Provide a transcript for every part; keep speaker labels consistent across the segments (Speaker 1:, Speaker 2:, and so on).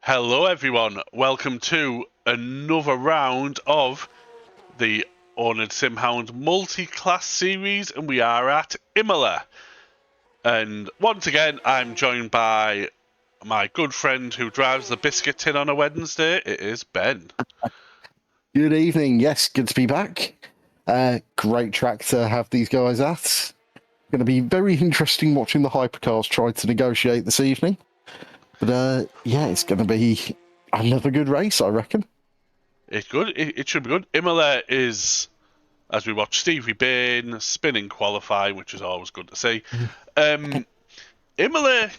Speaker 1: Hello everyone, welcome to another round of the oNiD Hound Multiclass series, and we are at Imola. And once again, I'm joined by my good friend who drives the biscuit tin on a Wednesday. It is Ben.
Speaker 2: Good evening. Yes, good to be back. Great track to have these guys at. Going to be very interesting watching the hypercars try to negotiate this evening. But yeah, it's going to be another good race, I reckon.
Speaker 1: It's good. It should be good. Imola is, as we watch Stevie Bain spinning qualify, which is always good to see. Imola,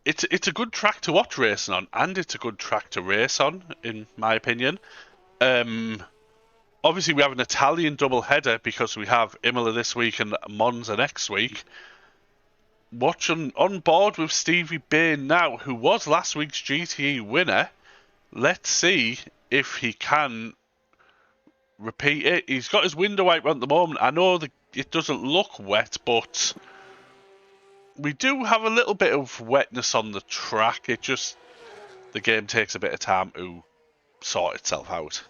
Speaker 1: it's a good track to watch racing on, and it's a good track to race on, in my opinion. Obviously, we have an Italian double header because we have Imola this week and Monza next week. Watching on board with Stevie Bain now, who was last week's GTE winner. Let's see if he can repeat it. He's got his window wiper at the moment. I know that it doesn't look wet, but we do have a little bit of wetness on the track. The game takes a bit of time to sort itself out.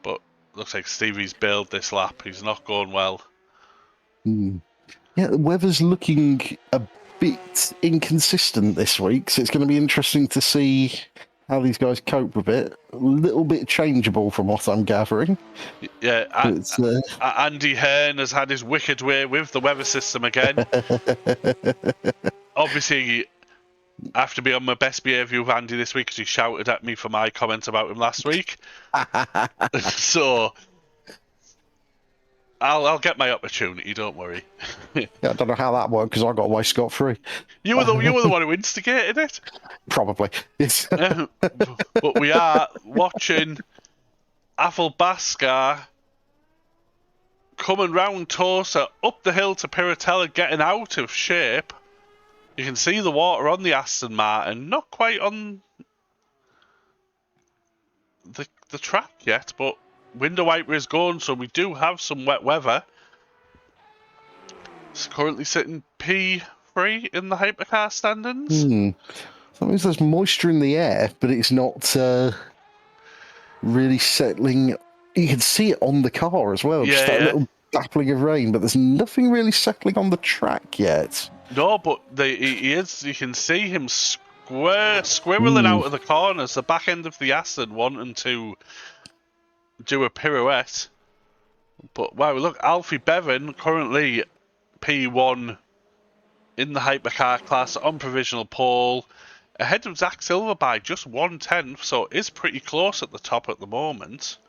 Speaker 1: But looks like Stevie's bailed this lap. He's not going well.
Speaker 2: Yeah, the weather's looking a bit inconsistent this week, so it's going to be interesting to see how these guys cope with it. A little bit changeable from what I'm gathering.
Speaker 1: Yeah, Andy Hearn has had his wicked way with the weather system again. Obviously, I have to be on my best behaviour with Andy this week because he shouted at me for my comments about him last week. So I'll get my opportunity. Don't worry.
Speaker 2: Yeah, I don't know how that worked because I got away scot-free.
Speaker 1: You were the one who instigated it.
Speaker 2: Probably. Yes.
Speaker 1: But we are watching Afalbaskar coming round Tosa up the hill to Piratella, getting out of shape. You can see the water on the Aston Martin, not quite on the track yet, but window wiper is gone, so we do have some wet weather. It's currently sitting P3 in the hypercar standings.
Speaker 2: That means there's moisture in the air, but it's not really settling. You can see it on the car as well, just that little dappling of rain, but there's nothing really settling on the track yet.
Speaker 1: No, but he is. You can see him squirreling out of the corners. The back end of the Aston wanting to do a pirouette. But wow, look, Alfie Bevan currently P1 in the hypercar class on provisional pole, ahead of Zach Silver by just 1/10, so is pretty close at the top at the moment.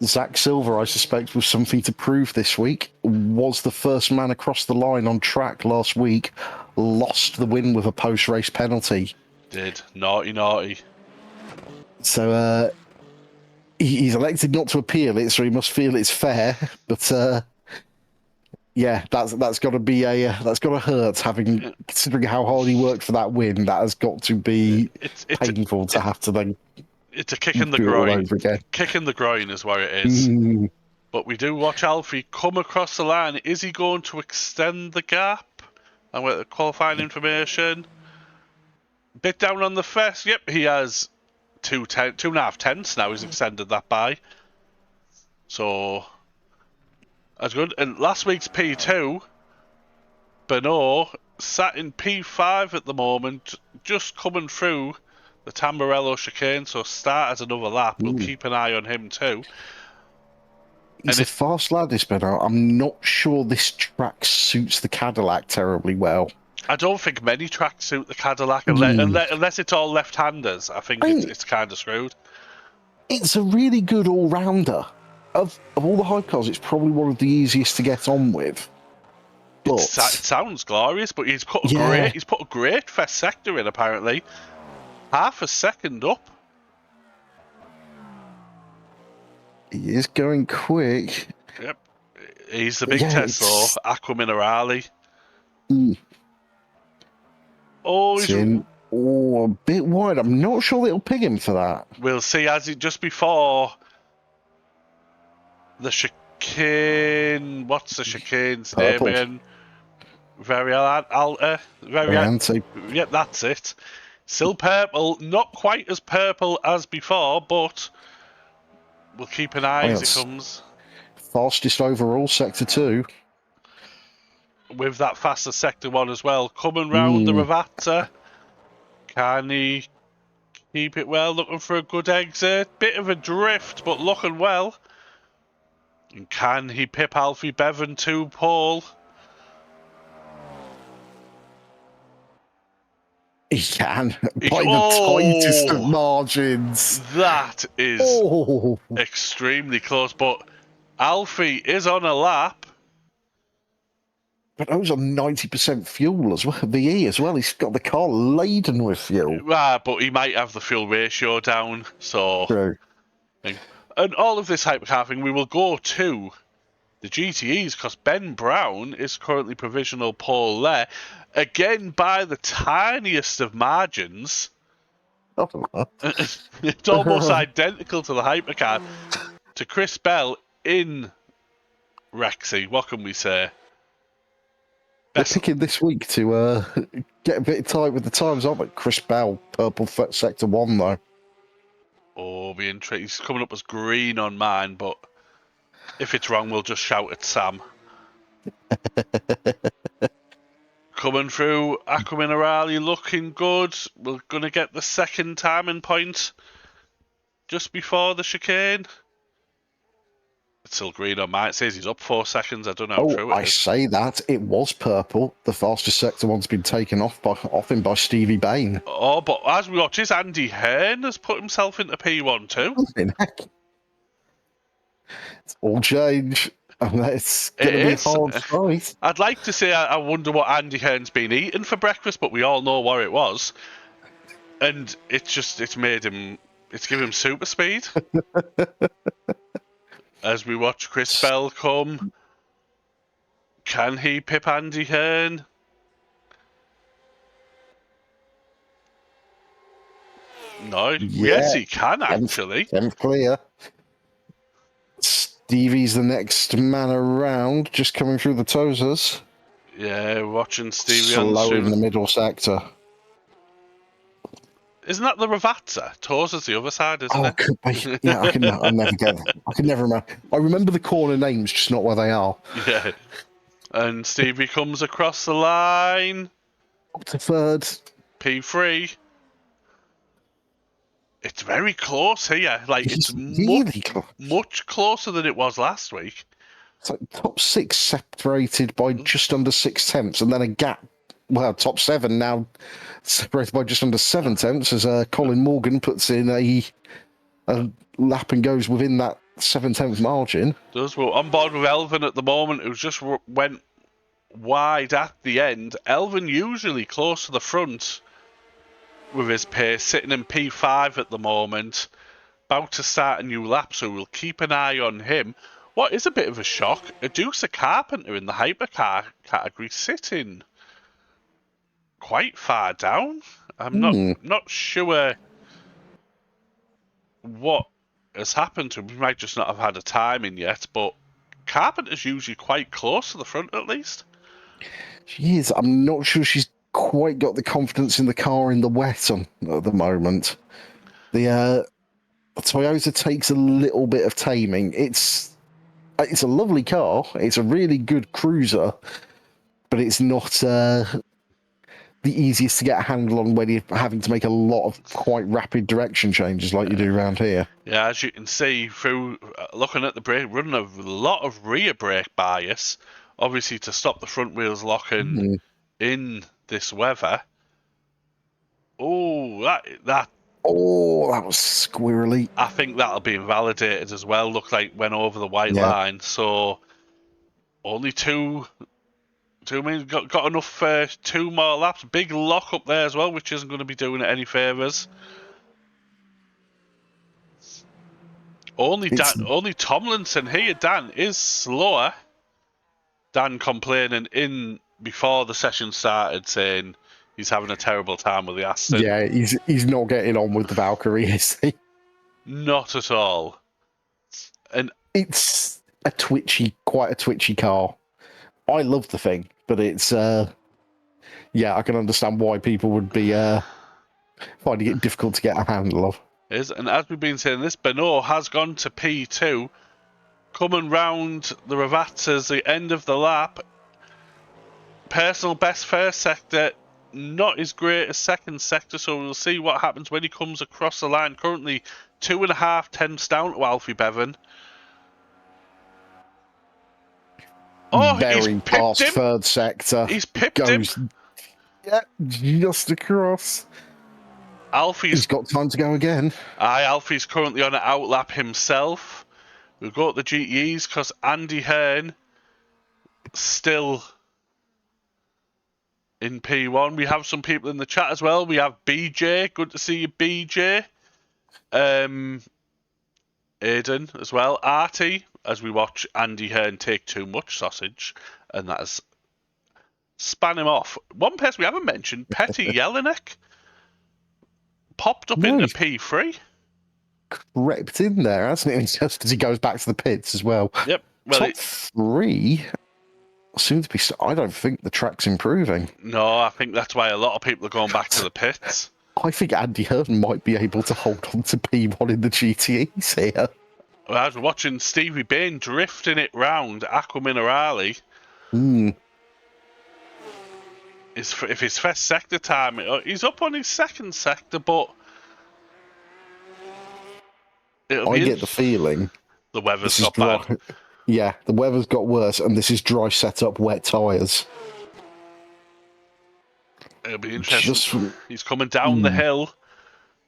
Speaker 2: Zach Silver, I suspect, with something to prove this week, was the first man across the line on track last week, lost the win with a post-race penalty.
Speaker 1: Did. Naughty.
Speaker 2: So he's elected not to appeal it, so he must feel it's fair. But yeah, that's got to be that's got to hurt. Considering how hard he worked for that win, that has got to be painful to have to then.
Speaker 1: It's a kick in the groin. Kick in the groin is what it is. But we do watch Alfie come across the line. Is he going to extend the gap? And with the qualifying information, bit down on the first. Yep, he has 2.5 tenths now. He's extended that by. So that's good. And last week's P2, Bernot sat in P5 at the moment, just coming through the Tamburello chicane. So start at another lap. We'll keep an eye on him too.
Speaker 2: He's a fast lad, this Bernard. I'm not sure this track suits the Cadillac terribly well.
Speaker 1: I don't think many tracks suit the Cadillac unless it's all left-handers. I think it's kind of screwed.
Speaker 2: It's a really good all-rounder. Of all the hypercars, it's probably one of the easiest to get on with. But
Speaker 1: it sounds glorious, but he's put a great first sector in apparently. Half a second up.
Speaker 2: He is going quick.
Speaker 1: Yep. He's the big test though. Aqua Minerale. Oh, he's
Speaker 2: in. Oh, a bit wide. I'm not sure they'll ping him for that.
Speaker 1: We'll see. As it just before the chicane. What's the chicane's name again? Variante. Yep, that's it. Still purple. Not quite as purple as before, but we'll keep an eye as it comes.
Speaker 2: Fastest overall, Sector 2.
Speaker 1: With that faster Sector 1 as well. Coming round the Ravazza. Can he keep it well? Looking for a good exit. Bit of a drift, but looking well. And can he pip Alfie Bevan to pole?
Speaker 2: He can, by the tightest of margins.
Speaker 1: That is extremely close, but Alfie is on a lap.
Speaker 2: But those are 90% fuel as well, VE as well. He's got the car laden with fuel.
Speaker 1: But he might have the fuel ratio down, so...
Speaker 2: True.
Speaker 1: And all of this hypercar thing, we will go to the GTEs, because Ben Brown is currently provisional pole there. Again, by the tiniest of margins. It's almost identical to the hypercar. To Chris Bell in Rexy. What can we say?
Speaker 2: They're picking this week to get a bit tight with the times, aren't they? Chris Bell, purple Sector 1, though.
Speaker 1: Oh, be interesting. He's coming up as green on mine, but if it's wrong, we'll just shout at Sam. Coming through, Aqua Minerale looking good. We're going to get the second timing point just before the chicane. It's still green on mine. It says he's up 4 seconds. I don't know how true it is.
Speaker 2: I say that. It was purple. The fastest Sector 1's been taken off him by Stevie Bain.
Speaker 1: Oh, but as we watch this, Andy Hearn has put himself into P1 too.
Speaker 2: It's all change. And it's going to be a hard fight.
Speaker 1: I'd like to say I wonder what Andy Hearn's been eating for breakfast, but we all know what it was. And it's made him, it's given him super speed. As we watch Chris Bell come. Can he pip Andy Hearn? No. Yes, he can, actually.
Speaker 2: 10th clear. Stevie's the next man around, just coming through the Tozers.
Speaker 1: Yeah, watching Stevie
Speaker 2: slow in the middle sector.
Speaker 1: Isn't that the Ravazza? Tozer's the other side, isn't it?
Speaker 2: Could be. Yeah, I never get them. I can never remember. I remember the corner names, just not where they are.
Speaker 1: Yeah. And Stevie comes across the line.
Speaker 2: Up to third.
Speaker 1: P3. It's very close here. Like, it's
Speaker 2: really
Speaker 1: much closer than it was last week.
Speaker 2: It's like top 6 separated by just under 6 tenths, and then a gap. Well, top 7 now separated by just under 7 tenths as Colin Morgan puts in a lap and goes within that 7-tenth margin.
Speaker 1: Does. We're on board with Elvin at the moment, who just went wide at the end. Elvin usually close to the front with his pace, sitting in P5 at the moment, about to start a new lap, so we'll keep an eye on him. What is a bit of a shock, Adusa Carpenter in the hypercar category sitting quite far down. I'm not sure what has happened to him. He might just not have had a timing yet, but Carpenter's usually quite close to the front at least.
Speaker 2: She is. I'm not sure she's quite got the confidence in the car in the wet on at the moment. The Toyota takes a little bit of taming. It's a lovely car. It's a really good cruiser, but it's not the easiest to get a handle on when you're having to make a lot of quite rapid direction changes like you do around here.
Speaker 1: Yeah, as you can see through looking at the brake, running a lot of rear brake bias, obviously to stop the front wheels locking
Speaker 2: Mm.
Speaker 1: in this weather. Oh, that
Speaker 2: Oh, that was squirrely.
Speaker 1: I think that'll be invalidated as well. Looked like went over the white
Speaker 2: Yeah.
Speaker 1: line, so only two minutes got enough for 2 more laps. Big lock up there as well, which isn't going to be doing it any favors.
Speaker 2: It's
Speaker 1: Only Tomlinson here. Dan is slower. Dan complaining in before the session started, saying he's having a terrible time with the Aston.
Speaker 2: yeah, he's not getting on with the Valkyrie, is he?
Speaker 1: Not at all. And
Speaker 2: It's quite a twitchy car. I love the thing, but it's yeah, I can understand why people would be finding it difficult to get a handle of.
Speaker 1: and as we've been saying, this Benoit has gone to P2, coming round the Ravazza's the end of the lap. Personal best first sector, not as great as second sector, so we'll see what happens when he comes across the line. Currently 2.5 tenths down to Alfie Bevan. Oh, he's
Speaker 2: Very
Speaker 1: pipped
Speaker 2: past
Speaker 1: him.
Speaker 2: third sector.
Speaker 1: He's pipped him.
Speaker 2: Goes, yeah, just across.
Speaker 1: Alfie's
Speaker 2: He's got time to go again.
Speaker 1: Alfie's currently on an outlap himself. We'll go to the GTEs because Andy Hearn still in P1. We have some people in the chat as well. We have BJ. Good to see you, BJ. Aiden as well. Artie, as we watch Andy Hearn take too much sausage, and that has span him off. One person we haven't mentioned, Petty Jelinek, popped up
Speaker 2: No,
Speaker 1: into
Speaker 2: he's
Speaker 1: P3.
Speaker 2: crept in there, hasn't he? Just as he goes back to the pits as well.
Speaker 1: Yep. Well,
Speaker 2: Top three seems to be. I don't think the track's improving.
Speaker 1: no, I think that's why a lot of people are going back to the pits.
Speaker 2: I think Andy Hearn might be able to hold on to P1 in the GTEs here.
Speaker 1: I was watching Stevie Bain drifting it round Aqua Minerale.
Speaker 2: Mm.
Speaker 1: If his first sector time, he's up on his second sector, but
Speaker 2: I get the feeling
Speaker 1: the weather's
Speaker 2: this is
Speaker 1: got
Speaker 2: dry.
Speaker 1: bad.
Speaker 2: Yeah, the weather's got worse, and this is dry setup, wet tyres.
Speaker 1: It'll be interesting.
Speaker 2: Just from,
Speaker 1: He's coming down the hill.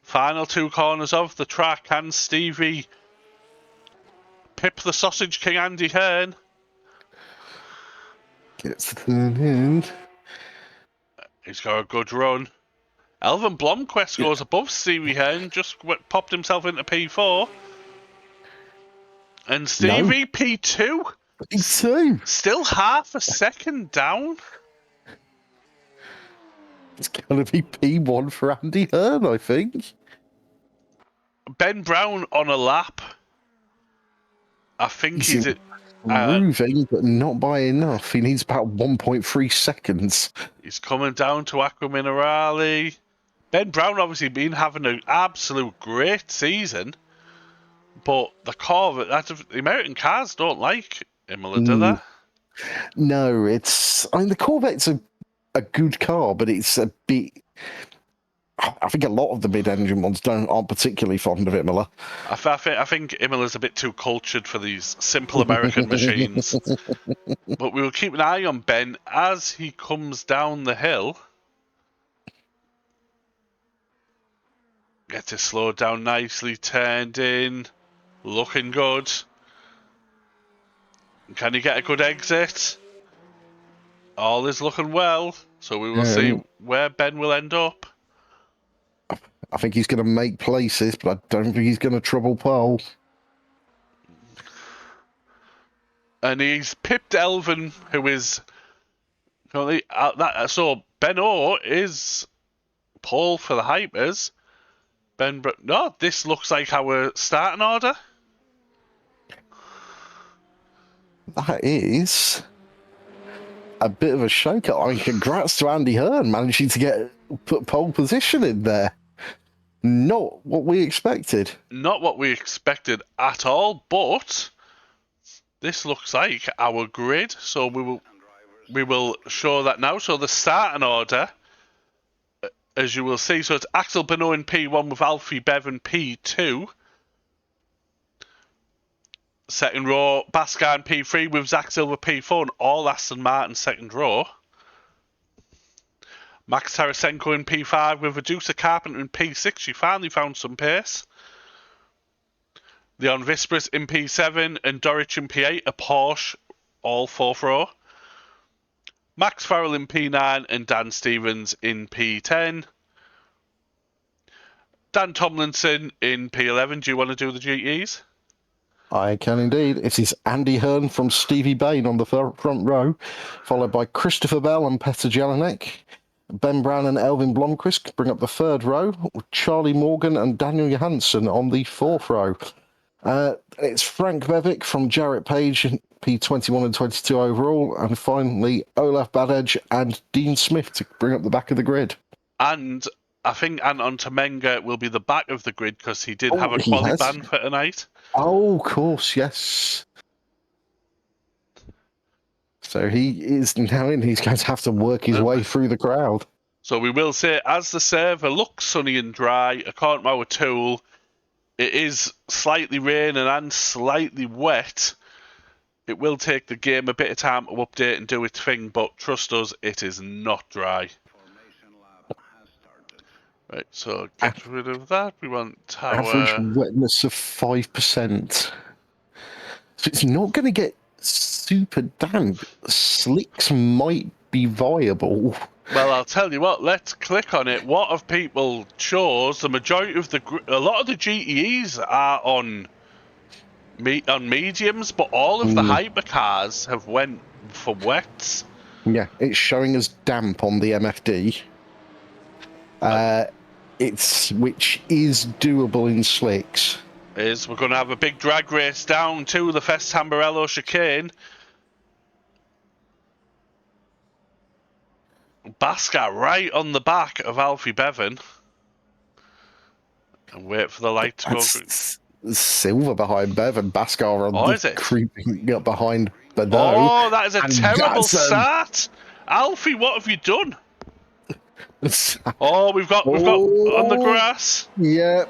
Speaker 1: Final 2 corners of the track. Can Stevie pip the Sausage King Andy Hearn?
Speaker 2: gets to the end.
Speaker 1: He's got a good run. Elvin Blomquist goes above Stevie Hearn, just popped himself into P4. And Stevie, P2.
Speaker 2: P2.
Speaker 1: Still half a second down.
Speaker 2: It's going to be P1 for Andy Hearn, I think.
Speaker 1: Ben Brown on a lap. I think he's
Speaker 2: improving, but not by enough. He needs about 1.3 seconds.
Speaker 1: He's coming down to Aqua Minerale. Ben Brown obviously been having an absolute great season, but the American cars don't like Imola, do they?
Speaker 2: No, the Corvette's a good car, but it's a bit. I think a lot of the mid-engine ones aren't particularly fond of Imola.
Speaker 1: I think Imola's a bit too cultured for these simple American machines. But we will keep an eye on Ben as he comes down the hill. Gets it slowed down nicely, turned in, looking good. Can he get a good exit? All is looking well, so we will see where Ben will end up.
Speaker 2: I think he's going to make places, but I don't think he's going to trouble pole.
Speaker 1: And he's pipped Elvin, who is currently so Benoit is pole for the hypers. No, this looks like our starting order.
Speaker 2: That is a bit of a shake-up. I mean, congrats to Andy Hearn managing to put pole position in there. Not what we expected.
Speaker 1: Not what we expected at all, but this looks like our grid, so we will show that now. So the starting order, as you will see, so it's Axel Benoit in P1 with Alfie Bev in P2. Second row, Bascar in P3 with Zach Silver P4 and all Aston Martin second row. Max Tarasenko in P5 with Reducer Carpenter in P6. She finally found some pace. Leon Vispris in P7 and Dorich in P8. A Porsche, all fourth row. Max Farrell in P9 and Dan Stevens in P10. Dan Tomlinson in P11. Do you want to do the GEs?
Speaker 2: I can indeed. It is Andy Hearn from Stevie Bain on the front row, followed by Christopher Bell and Petr Jelinek. Ben Brown and Elvin Blomqvist bring up the third row. Charlie Morgan and Daniel Johansson on the fourth row. It's Frank Bevick from Jarrett Page, P21 and 22 overall. And finally, Olaf Badej and Dean Smith to bring up the back of the grid.
Speaker 1: And I think Anton Temenga will be the back of the grid because he did have a quali ban for tonight.
Speaker 2: Oh, of course, yes. So he is now in. He's going to have to work his way through the crowd.
Speaker 1: So we will say, as the server looks sunny and dry, according to our tool, it is slightly raining and slightly wet. It will take the game a bit of time to update and do its thing, but trust us, it is not dry. Right, so get rid of that. We want our...
Speaker 2: Average wetness of 5%. So it's not going to get super damp. Slicks might be viable.
Speaker 1: Well, I'll tell you what, let's click on it. What have people chose? The majority of a lot of the GEs are on mediums, but all of the hypercars have went for wets.
Speaker 2: Yeah, it's showing us damp on the MFD. Which is doable in slicks.
Speaker 1: We're going to have a big drag race down to the Fest Tamburello chicane. Bascar right on the back of Alfie Bevan. And wait for the light to go green.
Speaker 2: Silver behind Bevan. Bascar creeping up behind Benoit.
Speaker 1: Oh, that is a terrible start. Alfie, what have you done? We've got on the grass.
Speaker 2: Yeah.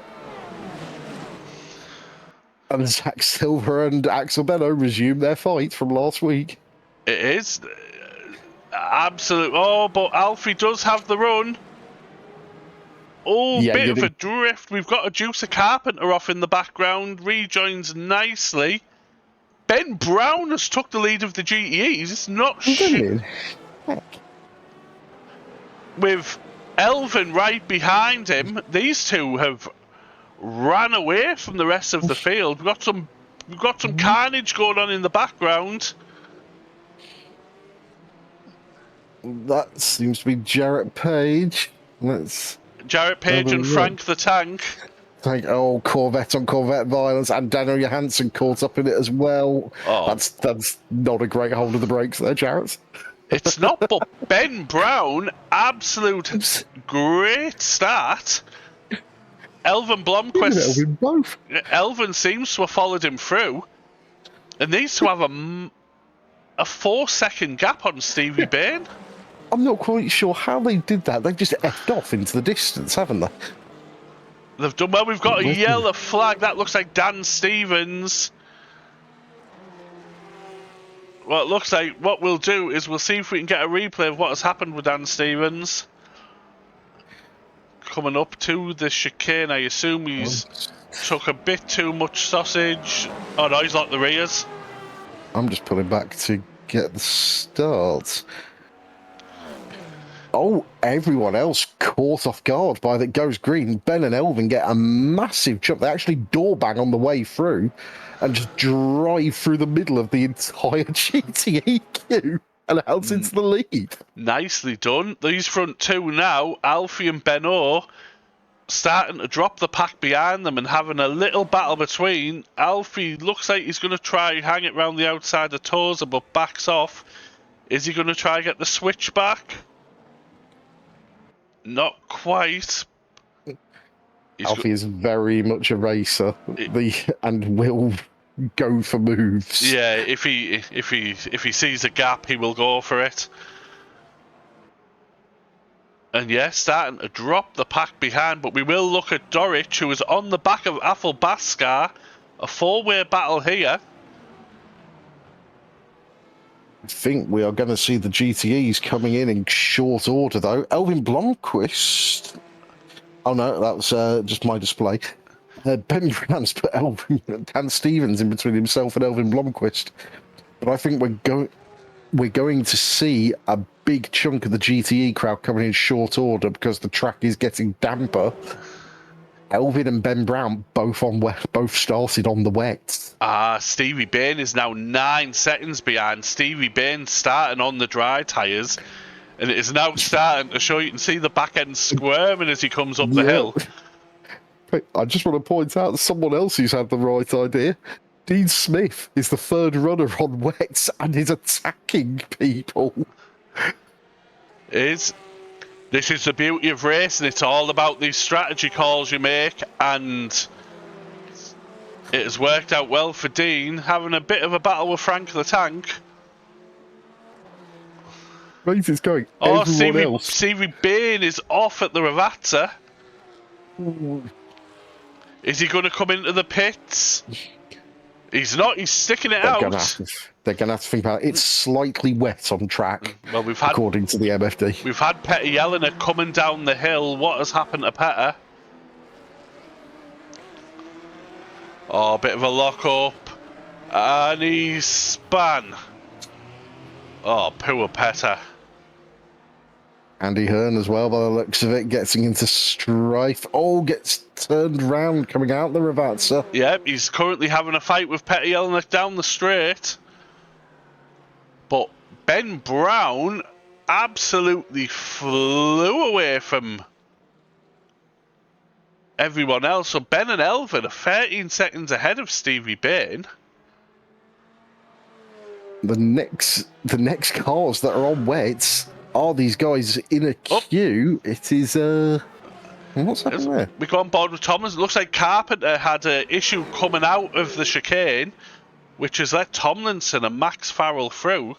Speaker 2: And Zach Silver and Axel Benoit resume their fight from last week.
Speaker 1: It is absolute. But Alfie does have the run. Bit of a drift. We've got a Juicer Carpenter off in the background. Rejoins nicely. Ben Brown has took the lead of the GEs. It's not with Elvin right behind him. These two have ran away from the rest of the field. We've got some carnage going on in the background.
Speaker 2: That seems to be Jarrett Page.
Speaker 1: Jarrett Page and Frank the Tank.
Speaker 2: Corvette on Corvette violence, and Daniel Johansson caught up in it as well. That's not a great hold of the brakes there, Jarrett.
Speaker 1: It's not, but Ben Brown, absolute great start. Elvin Blomqvist. Elvin seems to have followed him through. And these two have a 4-second gap on Stevie Bain.
Speaker 2: I'm not quite sure how they did that. They've just effed off into the distance, haven't they?
Speaker 1: They've done well. We've got a yellow flag. That looks like Dan Stevens. Well, it looks like what we'll do is we'll see if we can get a replay of what has happened with Dan Stevens. Coming up to the chicane, I assume he's took a bit too much sausage. Oh no, he's locked the rears.
Speaker 2: I'm just pulling back to get the start. Everyone else caught off guard by that goes green. Ben and Elvin get a massive jump. They actually door bang on the way through and just drive through the middle of the entire GTE queue and out into the lead.
Speaker 1: Nicely done. These front two now, Alfie and Benoit, starting to drop the pack behind them and having a little battle between. Alfie looks like he's going to try hang it round the outside of Tozer, but backs off. Is he going to try and get the switch back? Not quite.
Speaker 2: Alfie is very much a racer, and will go for moves.
Speaker 1: Yeah, if he sees a gap, he will go for it. And yeah, starting to drop the pack behind, but we will look at Dorich, who is on the back of Athelbaskar. A four-way battle here.
Speaker 2: I think we are going to see the GTEs coming in short order, though. Elvin Blomqvist. Oh no, that was just my display. Ben Brown's put Dan Stevens in between himself and Elvin Blomqvist. But I think we're going to see a big chunk of the GTE crowd coming in short order because the track is getting damper. Elvin and Ben Brown both started on the wets.
Speaker 1: Stevie Bain is now 9 seconds behind. Stevie Bain starting on the dry tyres, and it is now starting to show. You can see the back end squirming as he comes up the hill.
Speaker 2: I just want to point out someone else who's had the right idea. Dean Smith is the third runner on wets and is attacking people.
Speaker 1: This is the beauty of racing. It's all about these strategy calls you make, and it has worked out well for Dean, having a bit of a battle with Frank the Tank.
Speaker 2: Right, it's going. Everyone else.
Speaker 1: Stevie Bain is off at the Ravazza. Is he going to come into the pits? He's not. He's sticking it out.
Speaker 2: They're going to have to think about it. It's slightly wet on track,
Speaker 1: well,
Speaker 2: according to the MFD.
Speaker 1: We've had Petter Jelena coming down the hill. What has happened to Petter? Oh, a bit of a lock-up. And he's spun. Oh, poor Petter.
Speaker 2: Andy Hearn as well, by the looks of it, getting into strife. Oh, gets turned round coming out the Ravazza.
Speaker 1: Yep, he's currently having a fight with Petter Jelena down the straight. But Ben Brown absolutely flew away from everyone else. So Ben and Elvin are 13 seconds ahead of Stevie Bain.
Speaker 2: The next cars that are on wets are these guys in a queue. It is what's happening there?
Speaker 1: We go on board with Thomas. It looks like Carpenter had an issue coming out of the chicane, which has let Tomlinson and Max Farrell through.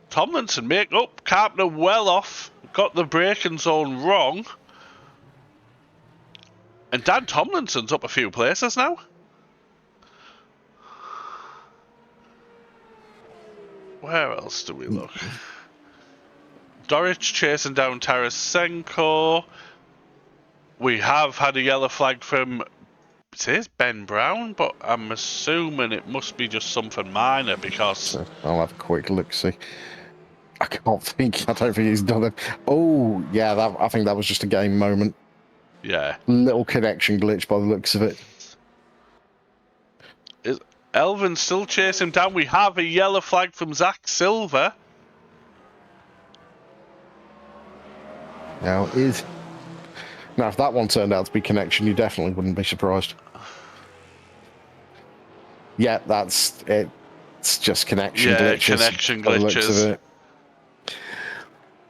Speaker 1: Tomlinson make up. Carpenter well off. Got the braking zone wrong. And Dan Tomlinson's up a few places now. Where else do we look? Dorich chasing down Tarasenko. We have had a yellow flag from, it says Ben Brown, but I'm assuming it must be just something minor because...
Speaker 2: I'll have a quick look-see. I don't think he's done it. Oh, yeah, I think that was just a game moment.
Speaker 1: Yeah.
Speaker 2: Little connection glitch by the looks of it.
Speaker 1: Is Elvin still chasing down? We have a yellow flag from Zach Silver.
Speaker 2: Now, if that one turned out to be connection, you definitely wouldn't be surprised. Yeah, that's it. It's just connection glitches.
Speaker 1: Yeah, connection glitches.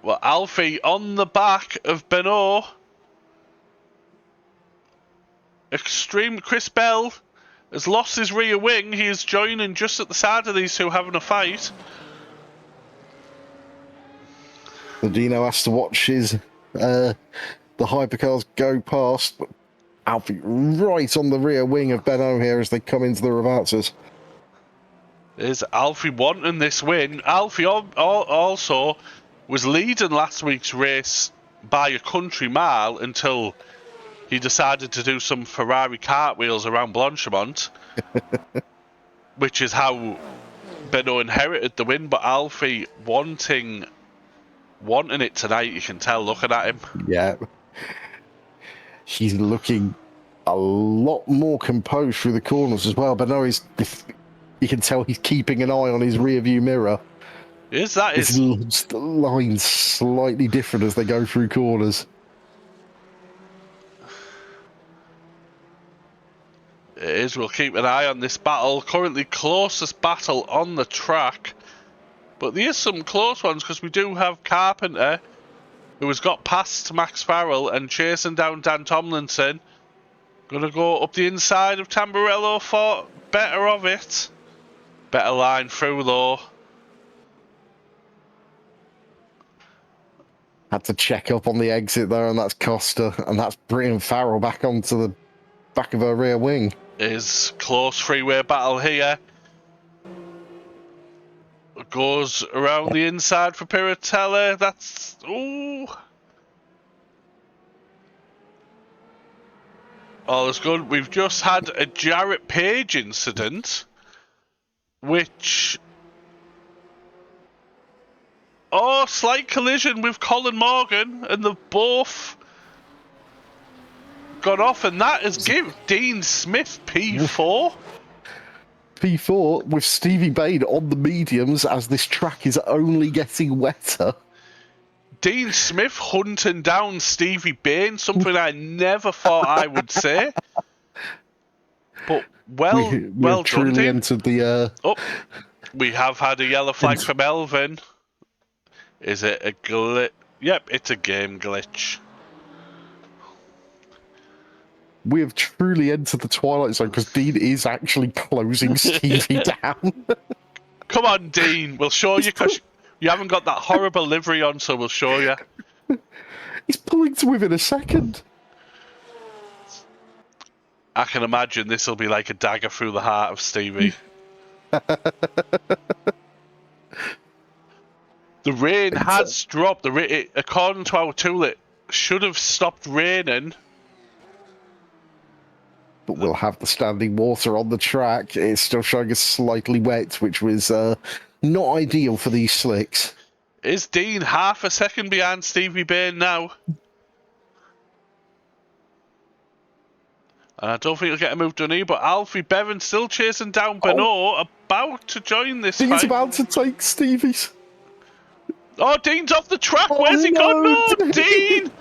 Speaker 1: Well, Alfie on the back of Benoit. Extreme Chris Bell has lost his rear wing. He is joining just at the side of these two having a fight.
Speaker 2: Dino has to watch his the hypercars go past, but Alfie right on the rear wing of Benoit here as they come into the Ravazzas.
Speaker 1: Is Alfie wanting this win? Alfie also was leading last week's race by a country mile until he decided to do some Ferrari cartwheels around Blanchimont, which is how Benoit inherited the win. But Alfie wanting it tonight, you can tell looking at him.
Speaker 2: Yeah. He's looking a lot more composed through the corners as well. Benoit you can tell he's keeping an eye on his rear view mirror.
Speaker 1: His
Speaker 2: lines slightly different as they go through corners.
Speaker 1: It is. We'll keep an eye on this battle. Currently closest battle on the track. But there is some close ones because we do have Carpenter, who has got past Max Farrell and chasing down Dan Tomlinson. Gonna go up the inside of Tamburello for better of it. Better line through though.
Speaker 2: Had to check up on the exit there, and that's Costa, and that's bringing Farrell back onto the back of her rear wing.
Speaker 1: Is close freeway battle here. Goes around the inside for Piratella. That's... ooh. All is good. We've just had a Jarrett Page incident, which... oh, slight collision with Colin Morgan, and they've both gone off, and that has given Dean Smith P4.
Speaker 2: P4 with Stevie Bain on the mediums as this track is only getting wetter.
Speaker 1: Dean Smith hunting down Stevie Bain, something I never thought I would say. But well
Speaker 2: truly
Speaker 1: done, Dean.
Speaker 2: entered the.
Speaker 1: Oh, we have had a yellow flag from Elvin. Is it a glitch? Yep, it's a game glitch.
Speaker 2: We have truly entered the twilight zone because Dean is actually closing Stevie down.
Speaker 1: Come on, Dean. We'll show you because you haven't got that horrible livery on, so we'll show you.
Speaker 2: He's pulling to within a second.
Speaker 1: I can imagine this will be like a dagger through the heart of Stevie. The rain has dropped. According to our tool, it should have stopped raining.
Speaker 2: But we'll have the standing water on the track. It's still showing us slightly wet, which was not ideal for these slicks.
Speaker 1: Is Dean half a second behind Stevie Bain now? And I don't think he'll get a move done here, but Alfie Bevan still chasing down Benoit, about to join this
Speaker 2: Dean's
Speaker 1: fight.
Speaker 2: about to take Stevie's.
Speaker 1: Oh, Dean's off the track.
Speaker 2: Oh,
Speaker 1: Where's he gone?
Speaker 2: no,
Speaker 1: No, Dean!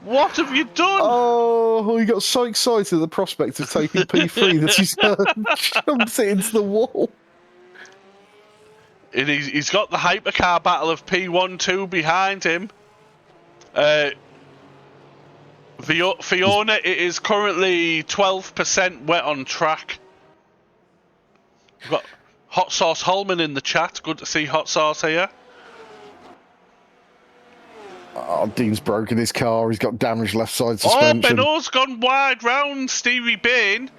Speaker 1: What have you done?
Speaker 2: Oh, he got so excited at the prospect of taking P3 that he's jumped it into the wall.
Speaker 1: And he's got the hypercar battle of P1-2 behind him. Fiona, it is currently 12% wet on track. We've got Hot Sauce Holman in the chat. Good to see Hot Sauce here.
Speaker 2: Oh, Dean's broken his car. He's got damaged left side suspension.
Speaker 1: Oh, Benoit's gone wide round Stevie Bain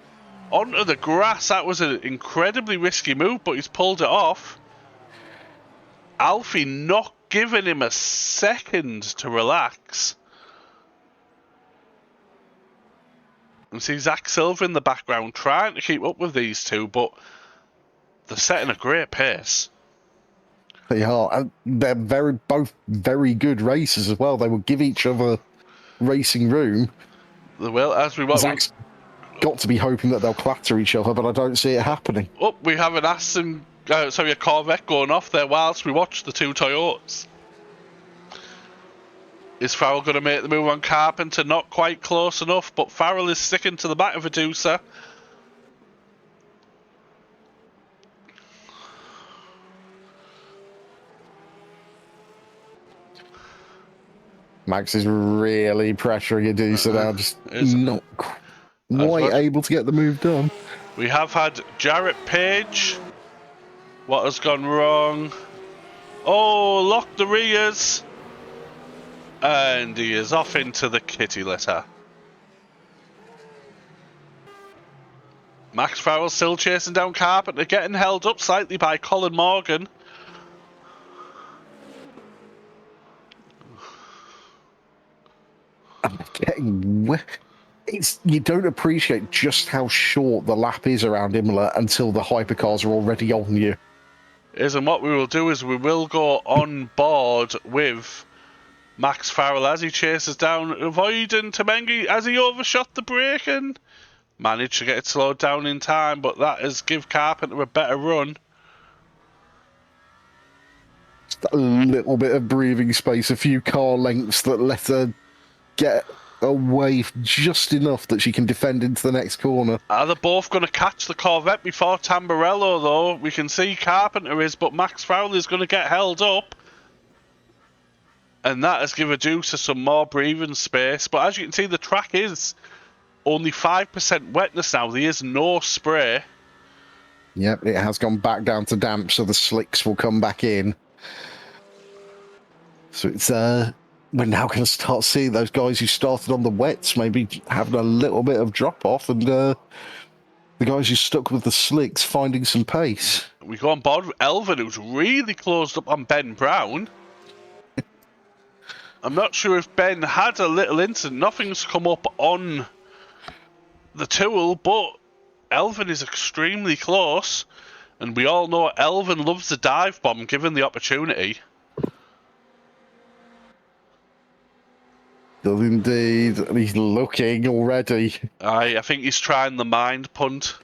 Speaker 1: onto the grass. That was an incredibly risky move, but he's pulled it off. Alfie not giving him a second to relax. And see Zach Silver in the background trying to keep up with these two, but they're setting a great pace.
Speaker 2: They are. And they're both very good racers as well. They will give each other racing room.
Speaker 1: They will, as we want.
Speaker 2: Zach's got to be hoping that they'll clatter each other, but I don't see it happening.
Speaker 1: Oh, we have a Corvette going off there whilst we watch the two Toyotas. Is Farrell going to make the move on Carpenter? Not quite close enough, but Farrell is sticking to the back of Adusa.
Speaker 2: Max is really pressuring Adusa now, just not quite able to get the move done.
Speaker 1: We have had Jarrett Page. What has gone wrong? Oh, lock the rears. And he is off into the kitty litter. Max Farrell still chasing down Carpenter, getting held up slightly by Colin Morgan.
Speaker 2: You don't appreciate just how short the lap is around Imola until the hypercars are already on you.
Speaker 1: And what we will do is we will go on board with Max Farrell as he chases down, avoiding Temengi as he overshot the brake and managed to get it slowed down in time, but that has give Carpenter a better run.
Speaker 2: Just a little bit of breathing space, a few car lengths that let her get away just enough that she can defend into the next corner.
Speaker 1: Are they both going to catch the Corvette before Tamburello, though? We can see Carpenter is, but Max Fowler's going to get held up. And that has given Deucer some more breathing space. But as you can see, the track is only 5% wetness now. There is no spray.
Speaker 2: Yep, it has gone back down to damp, so the slicks will come back in. So it's we're now going to start seeing those guys who started on the wets maybe having a little bit of drop off, and the guys who stuck with the slicks finding some pace.
Speaker 1: We go on board with Elvin, who's really closed up on Ben Brown. I'm not sure if Ben had a little incident. Nothing's come up on the tool, but Elvin is extremely close. And we all know Elvin loves the dive bomb given the opportunity.
Speaker 2: Does indeed. And he's looking already.
Speaker 1: I think he's trying the mind punt.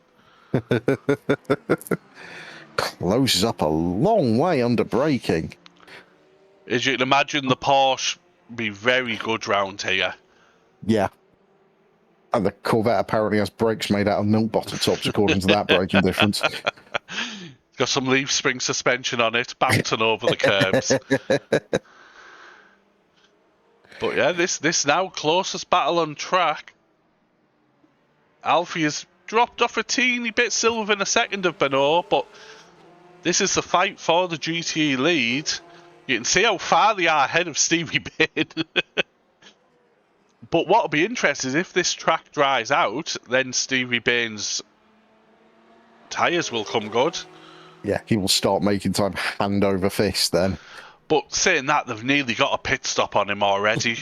Speaker 2: Closes up a long way under braking.
Speaker 1: As you can imagine, the Porsche be very good round here.
Speaker 2: Yeah. And the Corvette apparently has brakes made out of milk bottle tops, according to that braking difference.
Speaker 1: Got some leaf spring suspension on it, bouncing over the curbs. But yeah, this now closest battle on track. Alfie has dropped off a teeny bit still within a second of Benoit, but this is the fight for the GTE lead. You can see how far they are ahead of Stevie Bain. But what'll be interesting is if this track dries out, then Stevie Bain's tyres will come good.
Speaker 2: Yeah, he will start making time hand over fist then.
Speaker 1: But saying that, they've nearly got a pit stop on him already.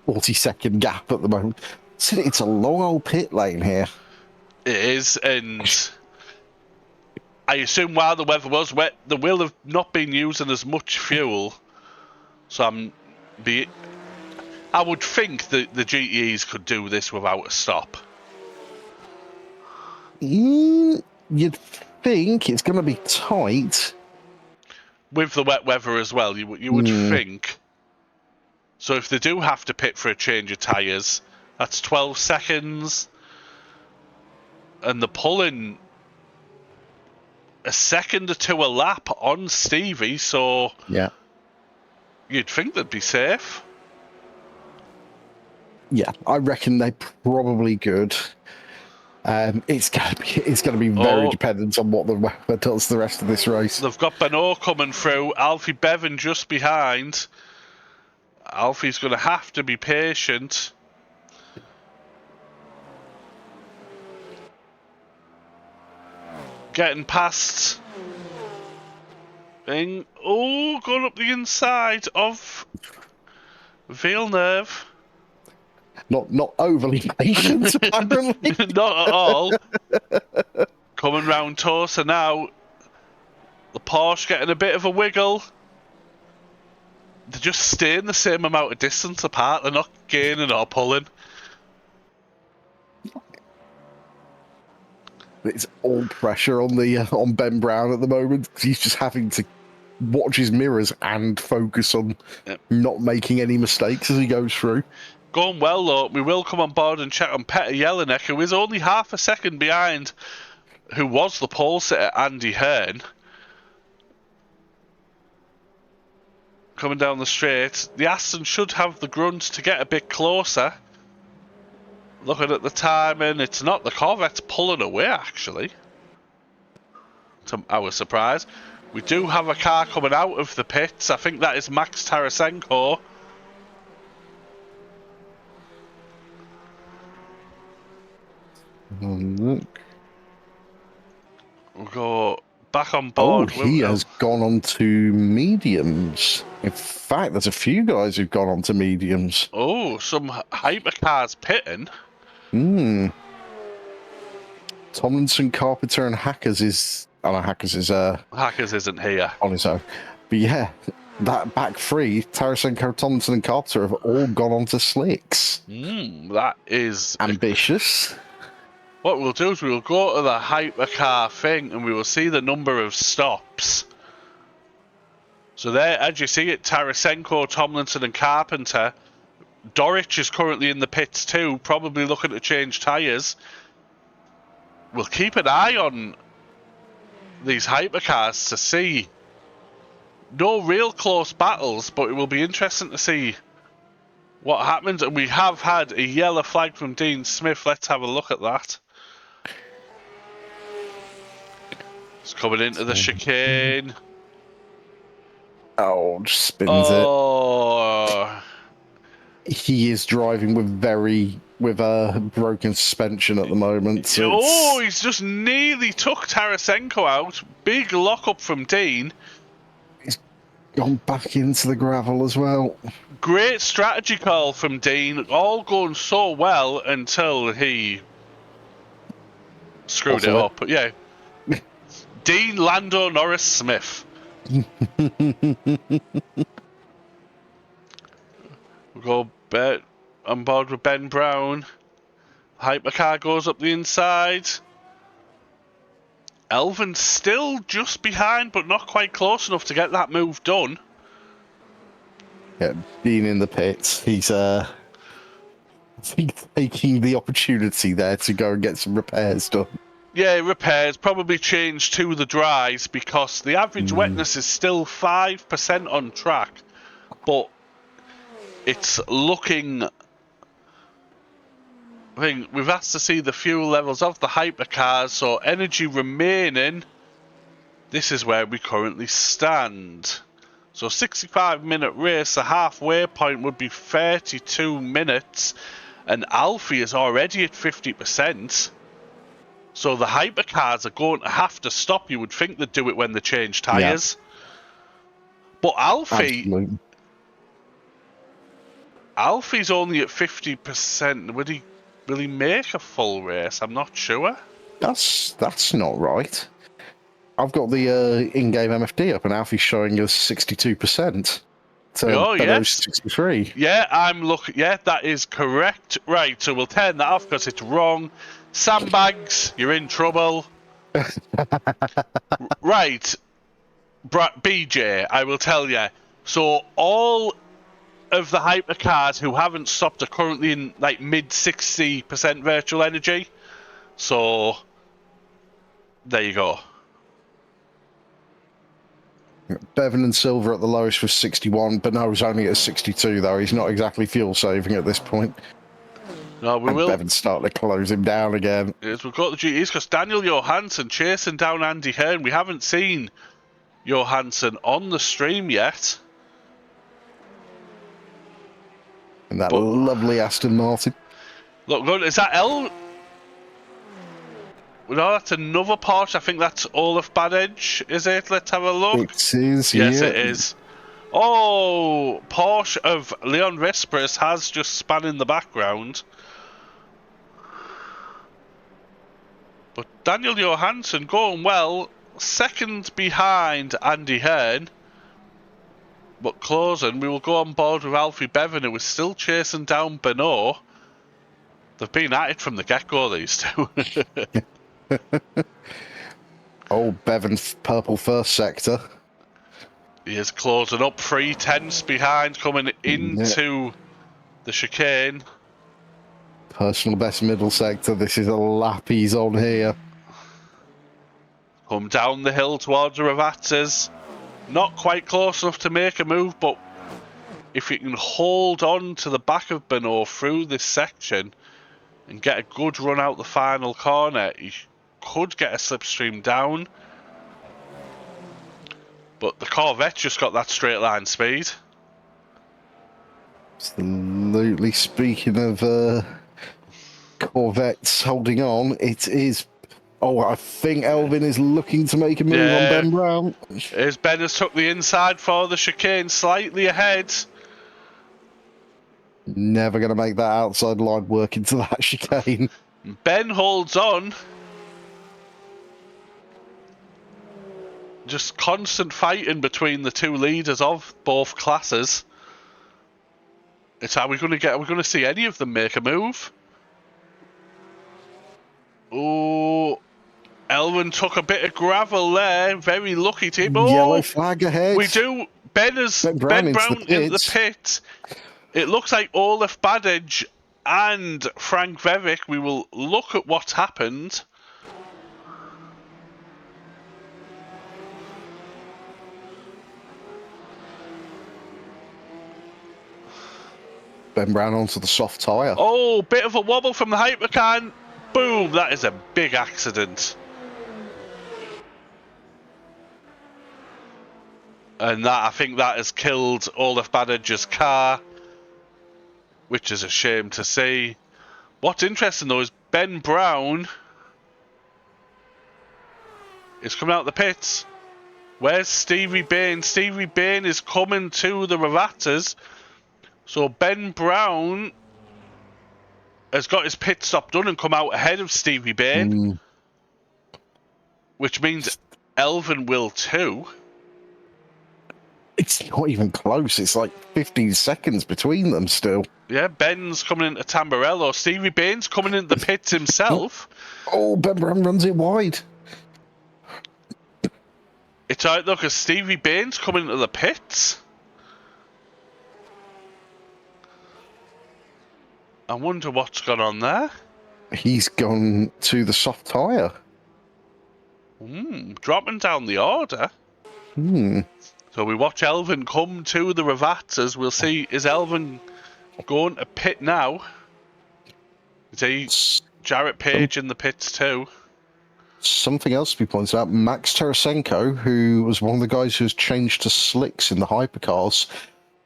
Speaker 2: 40-second gap at the moment. So it's a long old pit lane here.
Speaker 1: It is, and I assume while the weather was wet, they will have not been using as much fuel. So I would think that the GTEs could do this without a stop.
Speaker 2: You'd think it's going to be tight.
Speaker 1: With the wet weather as well, you would think. So if they do have to pit for a change of tyres, that's 12 seconds. And they're pulling a second or two a lap on Stevie, so
Speaker 2: yeah,
Speaker 1: you'd think they'd be safe.
Speaker 2: Yeah, I reckon they probably could. It's gonna be very dependent on what the weather does the rest of this race.
Speaker 1: They've got Benoit coming through, Alfie Bevan just behind. Alfie's going to have to be patient. Getting past thing. Oh, going up the inside of Villeneuve.
Speaker 2: Not overly patient, apparently.
Speaker 1: Not at all. Coming round Tosa now. The Porsche getting a bit of a wiggle. They're just staying the same amount of distance apart. They're not gaining or pulling.
Speaker 2: It's all pressure on Ben Brown at the moment. He's just having to watch his mirrors and focus on not making any mistakes as he goes through.
Speaker 1: Going well though. We will come on board and check on Peter Jelinek, who is only half a second behind who was the pole sitter Andy Hearn. Coming down the straight. The Aston should have the grunt to get a bit closer. Looking at the timing, it's not. The Corvette's pulling away, actually. To our surprise. We do have a car coming out of the pits. I think that is Max Tarasenko.
Speaker 2: Look.
Speaker 1: We'll go back on board.
Speaker 2: Oh, he has gone on to mediums. In fact, there's a few guys who've gone on to mediums.
Speaker 1: Oh, some hypercars pitting.
Speaker 2: Tomlinson, Carpenter, and Hackers is... Oh, no, Hackers
Speaker 1: isn't here.
Speaker 2: On his own. But yeah, that back three, Tarasenko, Tomlinson, and Carpenter have all gone on to slicks.
Speaker 1: That is...
Speaker 2: ambitious.
Speaker 1: What we'll do is we'll go to the hypercar thing and we will see the number of stops. So there, as you see it, Tarasenko, Tomlinson and Carpenter Dorich is currently in the pits too, probably looking to change tyres. We'll keep an eye on these hypercars to see. No real close battles, but it will be interesting to see what happens. And we have had a yellow flag from Dean Smith. Let's have a look at that. It's coming into the chicane.
Speaker 2: Oh, just spins it.
Speaker 1: Oh,
Speaker 2: He is driving with a broken suspension at the moment. So
Speaker 1: he's just nearly took Tarasenko out. Big lockup from Dean.
Speaker 2: he's gone back into the gravel as well.
Speaker 1: Great strategy call from Dean. All going so well until he screwed it up. But yeah, Dean Lando Norris Smith. We'll go on board with Ben Brown. Hypercar goes up the inside. Elvin still just behind, but not quite close enough to get that move done.
Speaker 2: Yeah, being in the pits, he's taking the opportunity there to go and get some repairs done.
Speaker 1: Yeah, repairs, probably change to the dries because the average wetness is still 5% on track, but it's looking... I think we've asked to see the fuel levels of the hypercars, so energy remaining, this is where we currently stand. So 65-minute race, the halfway point would be 32 minutes, and Alfie is already at 50%. So the hypercars are going to have to stop. You would think they'd do it when they change tyres. Yeah. But Alfie's only at 50%. Will he make a full race? I'm not sure.
Speaker 2: That's not right. I've got the in-game MFD up, and Alfie's showing us 62%. So yes. 63.
Speaker 1: Yeah, I'm looking. Yeah, that is correct. Right, so we'll turn that off because it's wrong. Sandbags, you're in trouble. Right, BJ, I will tell you. So all of the hypercars who haven't stopped are currently in like mid 60% virtual energy. So there you go.
Speaker 2: Bevan and Silver at the lowest was 61, but Beno's only at 62 though. He's not exactly fuel saving at this point.
Speaker 1: No, we will.
Speaker 2: Bevan's starting to close him down again.
Speaker 1: Yes, we've got the GTs because Daniel Johansson chasing down Andy Hearn. We haven't seen Johansson on the stream yet.
Speaker 2: And that lovely Aston Martin.
Speaker 1: Look, is that L? No, that's another Porsche. I think that's Olaf Badedge, is it? Let's have a look.
Speaker 2: It is,
Speaker 1: yes, it is. Oh, Porsche of Leon Vespris has just spun in the background. But Daniel Johansson going well, second behind Andy Hearn. But closing, we will go on board with Alfie Bevan, who is still chasing down Beno. They've been at it from the get-go, these two.
Speaker 2: Oh, Bevan's purple first sector.
Speaker 1: He is closing up 3/10 behind, coming into the chicane.
Speaker 2: Personal best middle sector. This is a lap he's on here.
Speaker 1: Come down the hill towards the Ravazzas. Not quite close enough to make a move, but if you can hold on to the back of Beno through this section and get a good run out the final corner, you could get a slipstream down. But the Corvette just got that straight line speed.
Speaker 2: Absolutely. Speaking of Corvettes holding on, it is... Oh, I think Elvin is looking to make a move on Ben Brown.
Speaker 1: As Ben has took the inside for the chicane, slightly ahead.
Speaker 2: Never going to make that outside line work into that chicane.
Speaker 1: Ben holds on. Just constant fighting between the two leaders of both classes. It's are we going to see any of them make a move? Oh, Elvin took a bit of gravel there. Very lucky team.
Speaker 2: Yellow flag ahead.
Speaker 1: We do. Ben Brown in the pit. It looks like Olaf Badage and Frank Vevic. We will look at what's happened.
Speaker 2: Ben Brown onto the soft tyre.
Speaker 1: Oh, bit of a wobble from the hypercar. Boom, that is a big accident. And that, I think that has killed Olaf Badage's car, which is a shame to see. What's interesting though is Ben Brown is coming out of the pits. Where's Stevie Bain? Stevie Bain is coming to the Ravatas. So Ben Brown has got his pit stop done and come out ahead of Stevie Bain. Which means Elvin will too.
Speaker 2: It's not even close. It's like 15 seconds between them still.
Speaker 1: Yeah, Ben's coming into Tamburello. Stevie Bain's coming into the pits himself.
Speaker 2: Oh, Ben Brown runs it wide.
Speaker 1: It's alright though, because Stevie Bain's coming into the pits. I wonder what's gone on there.
Speaker 2: He's gone to the soft tyre.
Speaker 1: Dropping down the order. So we watch Elvin come to the Ravatas. We'll see, is Elvin going to pit now? Is he Jarrett Page in the pits too?
Speaker 2: Something else to be pointed out, Max Tarasenko, who was one of the guys who's changed to slicks in the hypercars,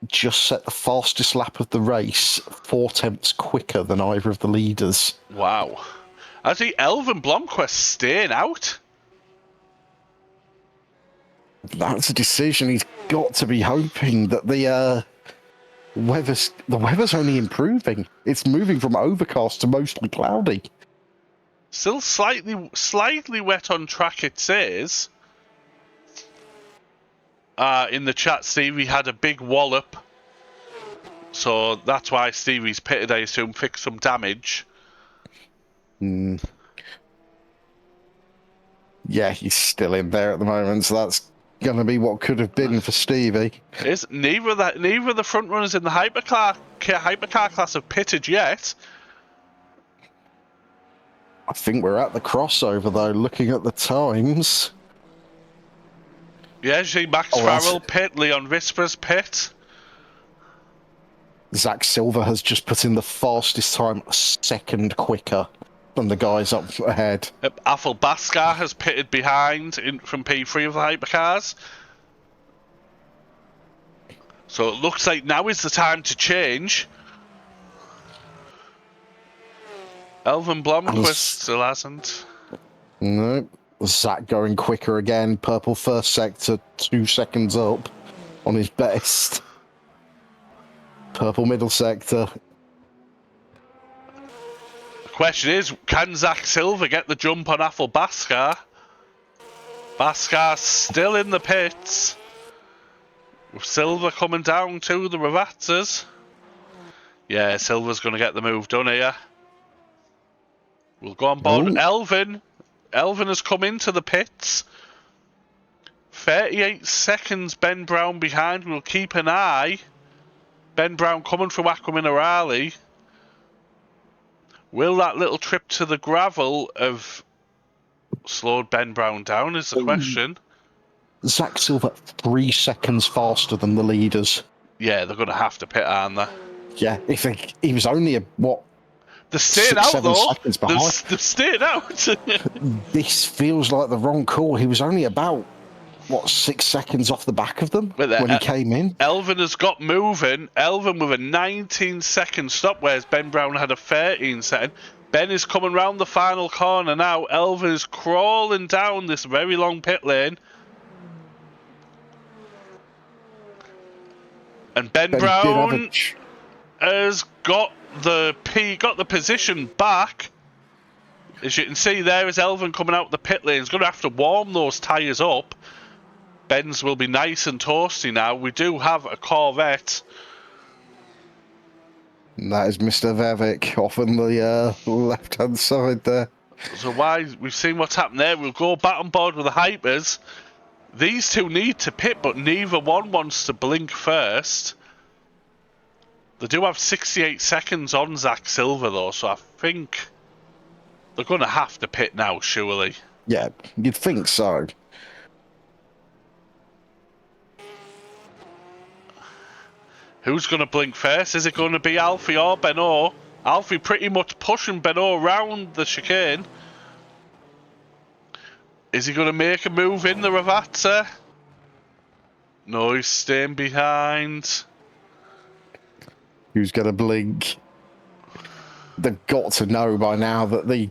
Speaker 2: just set the fastest lap of the race 4 tenths quicker than either of the leaders.
Speaker 1: Wow. I see Elvin Blomqvist staying out.
Speaker 2: That's a decision. He's got to be hoping that the weather's only improving. It's moving from overcast to mostly cloudy.
Speaker 1: Still slightly wet on track, it says. In the chat, Stevie had a big wallop. So that's why Stevie's pitted, I assume, fixed some damage.
Speaker 2: Yeah, he's still in there at the moment, so that's going to be what could have been for Stevie.
Speaker 1: Neither of the front runners in the hypercar class have pitted yet.
Speaker 2: I think we're at the crossover, though, looking at the times.
Speaker 1: Yeah, you see Max Farrell pit, Leon Visper's pit.
Speaker 2: Zach Silver has just put in the fastest time a second quicker than the guys up ahead.
Speaker 1: Athel Baskar has pitted behind from P3 of the hypercars. So it looks like now is the time to change. Elvin Blomqvist still hasn't.
Speaker 2: No. Zach going quicker again. Purple first sector, 2 seconds up on his best. Purple middle sector.
Speaker 1: The question is, can Zach Silver get the jump on Athel Baskar? Baskar still in the pits. With Silver coming down to the Ravatas. Yeah, Silver's going to get the move done here. We'll go on board with Elvin. Elvin has come into the pits. 38 seconds Ben Brown behind. We'll keep an eye. Ben Brown coming from Aqua Minerale. Will that little trip to the gravel have slowed Ben Brown down is the question.
Speaker 2: Zach Silver 3 seconds faster than the leaders.
Speaker 1: Yeah, they're going to have to pit, aren't they?
Speaker 2: Yeah, he was only
Speaker 1: they're staying out though.
Speaker 2: They're
Speaker 1: staying out.
Speaker 2: This feels like the wrong call. He was only about 6 seconds off the back of them when he came in.
Speaker 1: Elvin has got moving. Elvin with a 19-second stop, whereas Ben Brown had a 13-second. Ben is coming round the final corner now. Elvin is crawling down this very long pit lane. And Ben Brown has got the position back. As you can see, there is Elvin coming out the pit lane. He's going to have to warm those tyres up. Ben's will be nice and toasty now. We do have a Corvette.
Speaker 2: And that is Mr. Vevic off on the left-hand side there.
Speaker 1: So we've seen what's happened there. We'll go back on board with the Hypers. These two need to pit, but neither one wants to blink first. They do have 68 seconds on Zach Silver, though, so I think they're going to have to pit now, surely.
Speaker 2: Yeah, you'd think so.
Speaker 1: Who's going to blink first? Is it going to be Alfie or Benoit? Alfie pretty much pushing Benoit around the chicane. Is he going to make a move in the Ravazza? No, he's staying behind.
Speaker 2: Who's going to blink? They've got to know by now that the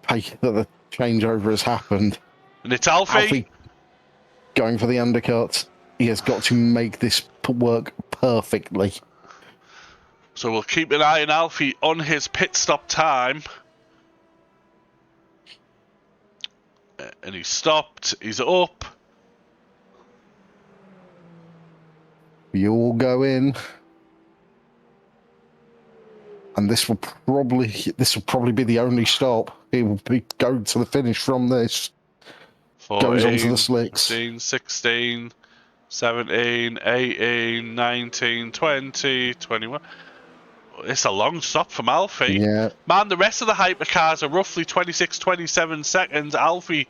Speaker 2: changeover has happened.
Speaker 1: And it's Alfie.
Speaker 2: Alfie going for the undercut. He has got to make this work perfectly.
Speaker 1: So we'll keep an eye on Alfie on his pit stop time. And he's stopped. He's up.
Speaker 2: We all go in. And this will probably be the only stop. He will be going to the finish from this.
Speaker 1: 14,
Speaker 2: goes onto the slicks.
Speaker 1: 15, 16, 17, 18, 19, 20, 21. It's a long stop from Alfie.
Speaker 2: Yeah.
Speaker 1: Man, the rest of the hypercars are roughly 26, 27 seconds. Alfie,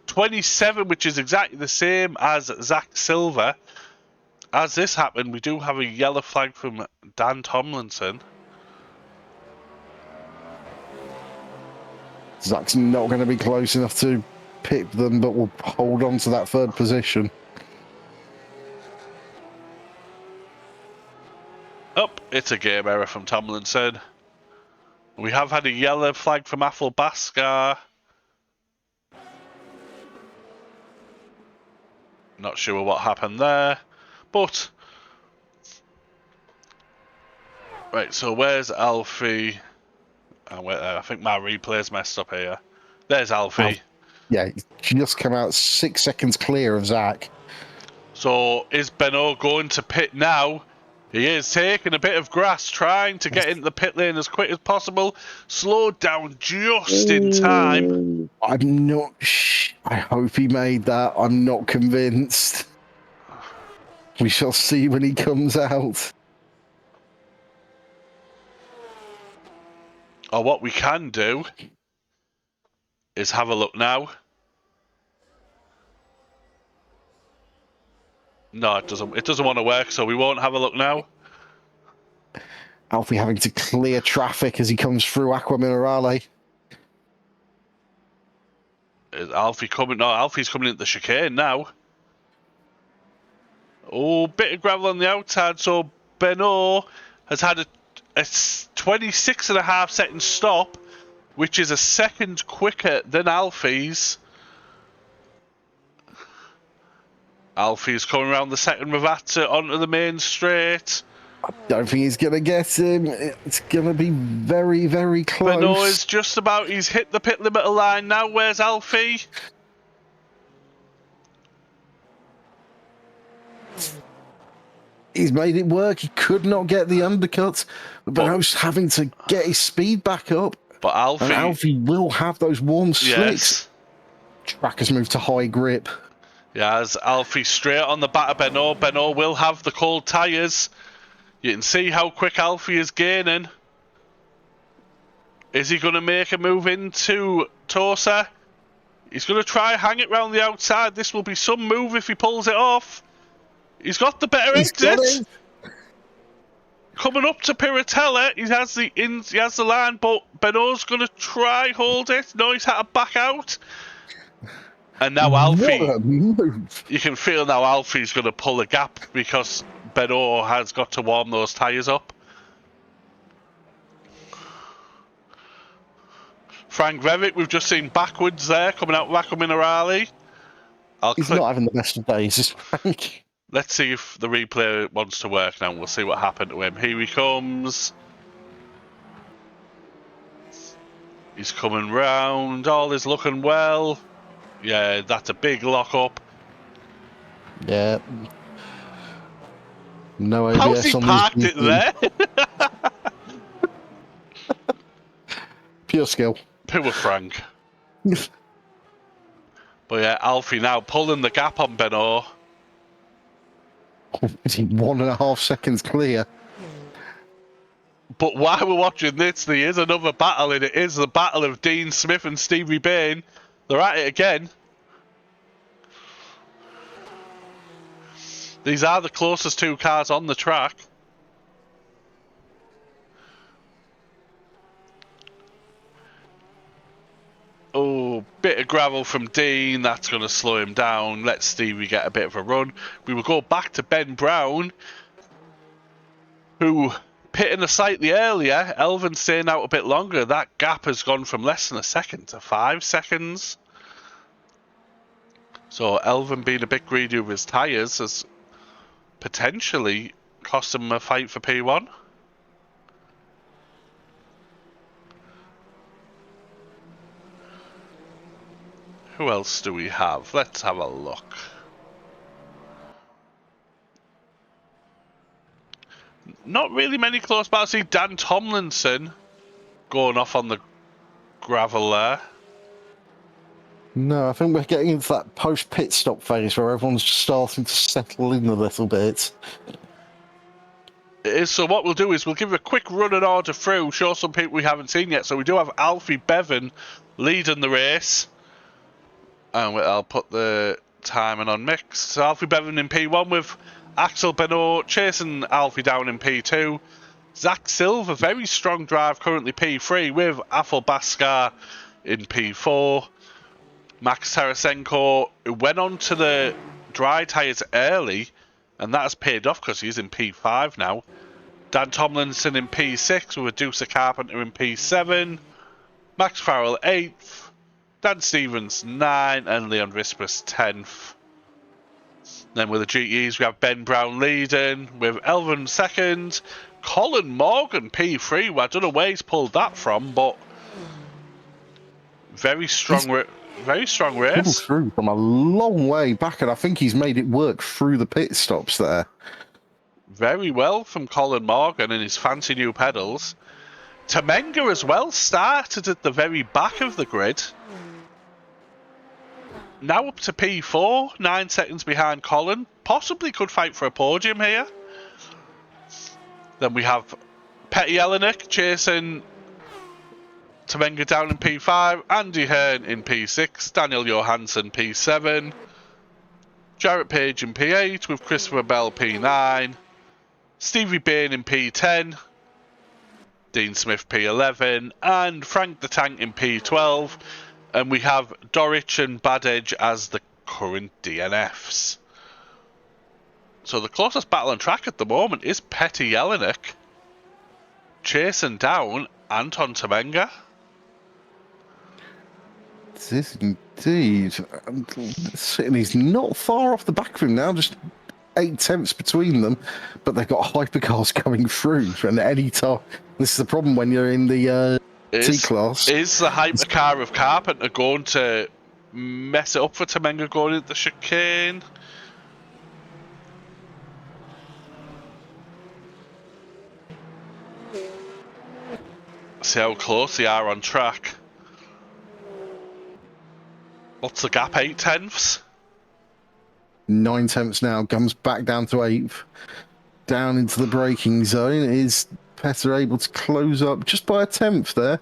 Speaker 1: 27, which is exactly the same as Zach Silver. As this happened, we do have a yellow flag from Dan Tomlinson.
Speaker 2: Zach's not going to be close enough to pit them, but will hold on to that third position.
Speaker 1: Up, it's a game error from Tomlinson. We have had a yellow flag from Athelbaskar. Not sure what happened there, but right. So where's Alfie? Oh, wait, I think my replay's messed up here. There's Alfie.
Speaker 2: Yeah, he's just come out 6 seconds clear of Zach.
Speaker 1: So is Benoit going to pit now? He is taking a bit of grass, trying to get into the pit lane as quick as possible. Slowed down just in time.
Speaker 2: I'm not. I hope he made that. I'm not convinced. We shall see when he comes out.
Speaker 1: Or what we can do is have a look now. No, it doesn't. It doesn't want to work, so we won't have a look now.
Speaker 2: Alfie having to clear traffic as he comes through Aqua Minerale.
Speaker 1: Is Alfie coming? No, Alfie's coming into the chicane now. Oh, bit of gravel on the outside. So Benoit has had a 26.5 second stop, which is a second quicker than Alfie's. Alfie's coming around the second Ravazza onto the main straight.
Speaker 2: I don't think he's going to get him. It's going to be very, very close.
Speaker 1: Benoit is just about, he's hit the pit limiter line now. Where's Alfie?
Speaker 2: He's made it work. He could not get the undercut. But Benoit's having to get his speed back up.
Speaker 1: But
Speaker 2: Alfie will have those warm slicks.
Speaker 1: Yes.
Speaker 2: Track has moved to high grip.
Speaker 1: Yeah, as Alfie straight on the back of Benoit. Benoit will have the cold tyres. You can see how quick Alfie is gaining. Is he going to make a move into Tosa? He's going to try hang it round the outside. This will be some move if he pulls it off. He's got the better exit. Coming up to Piratella, he has the line, but Benoit's going to try hold it. No, he's had to back out. And now Alfie,
Speaker 2: what a move.
Speaker 1: You can feel now Alfie's going to pull a gap because Benoit has got to warm those tyres up. Frank Revick, we've just seen backwards there, coming out Aqua Minerale.
Speaker 2: He's not having the best of days, is Frank.
Speaker 1: Let's see if the replay wants to work now. We'll see what happened to him. Here he comes. He's coming round. All is looking well. Yeah, that's a big lock up.
Speaker 2: Yeah. No ABS
Speaker 1: How's he
Speaker 2: on
Speaker 1: parked it there?
Speaker 2: Pure skill.
Speaker 1: Poor Frank. But yeah, Alfie now pulling the gap on Benoit.
Speaker 2: Is he 1.5 seconds clear?
Speaker 1: But while we're watching this, there is another battle, and it is the battle of Dean Smith and Stevie Bain. They're at it again. These are the closest two cars on the track. Oh, bit of gravel from Dean. That's going to slow him down. Let Stevie get a bit of a run. We will go back to Ben Brown, who pitting slightly earlier. Elvin staying out a bit longer. That gap has gone from less than a second to 5 seconds. So Elvin being a bit greedy with his tyres has potentially cost him a fight for P1. Who else do we have? Let's have a look. Not really many close battles. See Dan Tomlinson going off on the gravel there.
Speaker 2: No, I think we're getting into that post-pit stop phase where everyone's just starting to settle in a little bit.
Speaker 1: It is, so what we'll do is we'll give a quick run and order through, show some people we haven't seen yet. So we do have Alfie Bevan leading the race. And I'll put the timing on mix. So Alfie Bevan in P1 with Axel Benoit chasing Alfie down in P2. Zach Silva, very strong drive, currently P3 with Afel Baskar in P4. Max Tarasenko went on to the dry tyres early, and that has paid off because he's in P5 now. Dan Tomlinson in P6 with Adusa Carpenter in P7. Max Farrell 8th. Dan Stevens 9th and Leon Rispas 10th. Then with the GEs we have Ben Brown leading with Elvin 2nd. Colin Morgan P3. Well, I don't know where he's pulled that from, but very strong race.
Speaker 2: Through from a long way back, and I think he's made it work through the pit stops there.
Speaker 1: Very well from Colin Morgan and his fancy new pedals. Tamenga as well started at the very back of the grid. Now up to P4, 9 seconds behind Colin. Possibly could fight for a podium here. Then we have Petty Jelinek chasing Tamenga down in P5. Andy Hearn in P6. Daniel Johansson P7. Jarrett Page in P8 with Christopher Bell P9. Stevie Bain in P10. Dean Smith P11. And Frank the Tank in P12. And we have Dorich and Bad Edge as the current DNFs. So the closest battle on track at the moment is Petty Jelinek chasing down Anton Tamenga.
Speaker 2: It is indeed. And he's not far off the back of him now, just 8 tenths between them. But they've got hypercars coming through. And any time, this is the problem when you're in the T-Class.
Speaker 1: Is the hypercar of Carpenter going to mess it up for Tamenga going into the chicane? See how close they are on track. What's the gap? 8 tenths?
Speaker 2: 9 tenths now, comes back down to 8th. Down into the braking zone. Is Petter able to close up just by a tenth there?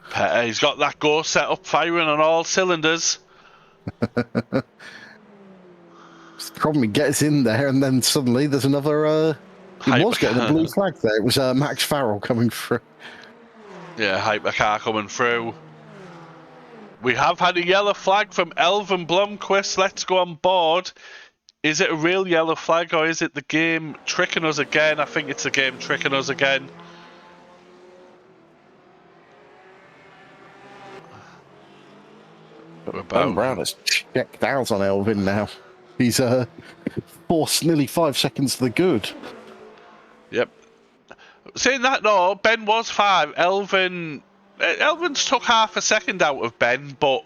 Speaker 1: Petter, he's got that go set up, firing on all cylinders.
Speaker 2: The problem, he gets in there and then suddenly there's another... he was getting a blue flag there. It was Max Farrell coming through.
Speaker 1: Yeah, hypercar coming through. We have had a yellow flag from Elvin Blomqvist. Let's go on board. Is it a real yellow flag or is it the game tricking us again? I think it's the game tricking us again.
Speaker 2: Ben Brown has checked out on Elvin now. He's forced nearly 5 seconds to the good.
Speaker 1: Yep. Saying that, no, Ben was 5. Elvin's took half a second out of Ben, but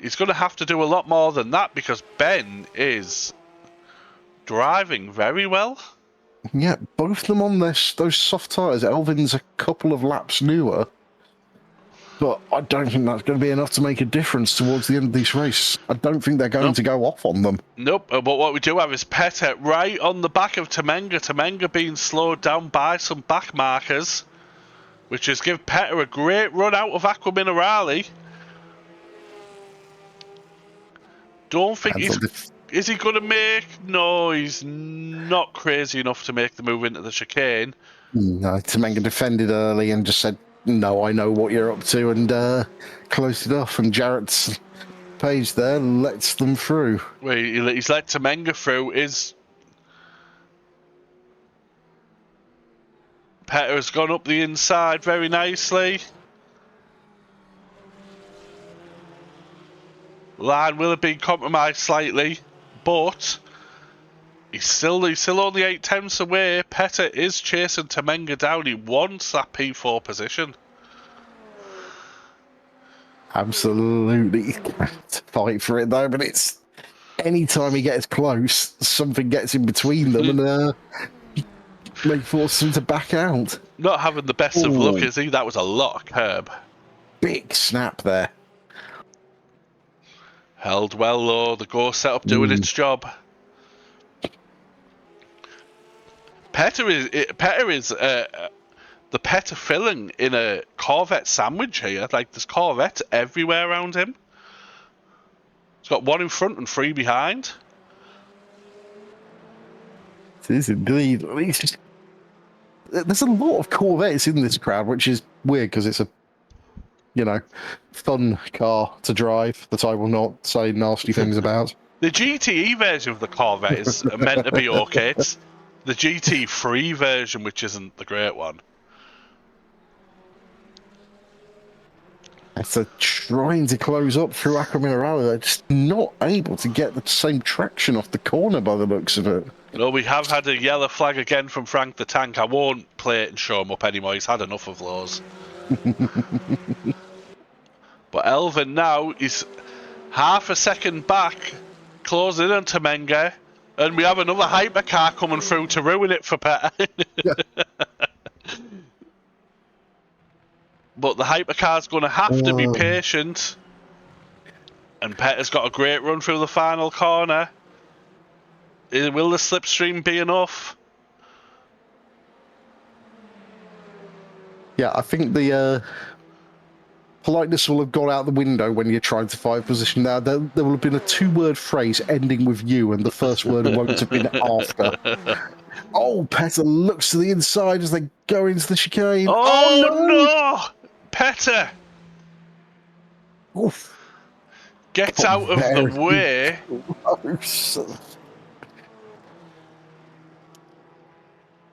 Speaker 1: he's going to have to do a lot more than that because Ben is driving very well.
Speaker 2: Yeah, both of them on those soft tyres. Elvin's a couple of laps newer. but I don't think that's going to be enough to make a difference towards the end of this race. I don't think they're going to go off on them.
Speaker 1: Nope, but what we do have is Pettit right on the back of Temenga. Temenga being slowed down by some back markers, which has given Pettit a great run out of Aqua Minerale. Don't think is he going to make... No, he's not crazy enough to make the move into the chicane.
Speaker 2: No, Temenga defended early and just said, no, I know what you're up to, and closed it off. And Jarrett's page there lets them through.
Speaker 1: Well, he's let Temenga through. Pettit has gone up the inside very nicely. Line will have been compromised slightly, but he's still only 8/10 away. Pettit is chasing Temenga down. He wants that P4 position.
Speaker 2: Absolutely to fight for it though, but it's anytime he gets close, something gets in between them and may force him to back out.
Speaker 1: Not having the best of luck, is he? That was a lot of curb.
Speaker 2: Big snap there.
Speaker 1: Held well though, the Go setup doing its job. Pettit is the Pettit filling in a Corvette sandwich here. Like there's Corvettes everywhere around him. He's got one in front and three behind.
Speaker 2: It is indeed. There's a lot of Corvettes in this crowd, which is weird because it's a fun car to drive that I will not say nasty things about.
Speaker 1: The GTE version of the Corvette is meant to be okay. It's the GT3 version, which isn't the great one.
Speaker 2: So trying to close up through Aqua Minerale, they're just not able to get the same traction off the corner by the looks of it.
Speaker 1: No, we have had a yellow flag again from Frank the Tank. I won't play it and show him up anymore. He's had enough of those. But Elvin now is half a second back, closing in on Temenga, and we have another hypercar coming through to ruin it for Pettit. But the hypercar's going to have to be patient, and Pettit's got a great run through the final corner. Will the slipstream be enough?
Speaker 2: Yeah, I think the politeness will have gone out the window when you're trying to find position now. There will have been a two-word phrase ending with you, and the first word won't have been after. Oh, Pettit looks to the inside as they go into the chicane.
Speaker 1: Oh no! Pettit!
Speaker 2: Oof.
Speaker 1: Get out of the way.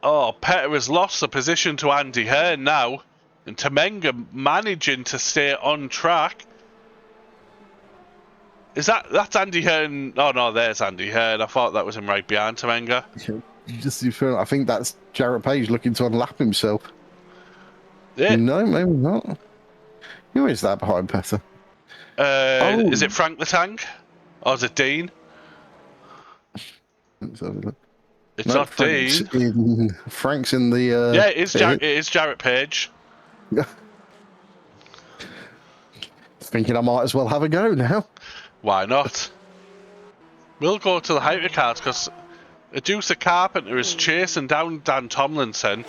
Speaker 1: Oh, Pettit has lost the position to Andy Hearn now. And Temenga managing to stay on track. That's Andy Hearn? Oh no, there's Andy Hearn. I thought that was him right behind Temenga.
Speaker 2: I think that's Jarrett Page looking to unlap himself.
Speaker 1: Yeah.
Speaker 2: No, maybe not. Who is that behind Pettit?
Speaker 1: Is it Frank the Tank? Or is it Dean?
Speaker 2: Let's have a look.
Speaker 1: It's not Dean.
Speaker 2: Frank's in the...
Speaker 1: yeah, it is Jarrett Page.
Speaker 2: Thinking I might as well have a go now.
Speaker 1: Why not? We'll go to the hypercars because Adusa Carpenter is chasing down Dan Tomlinson.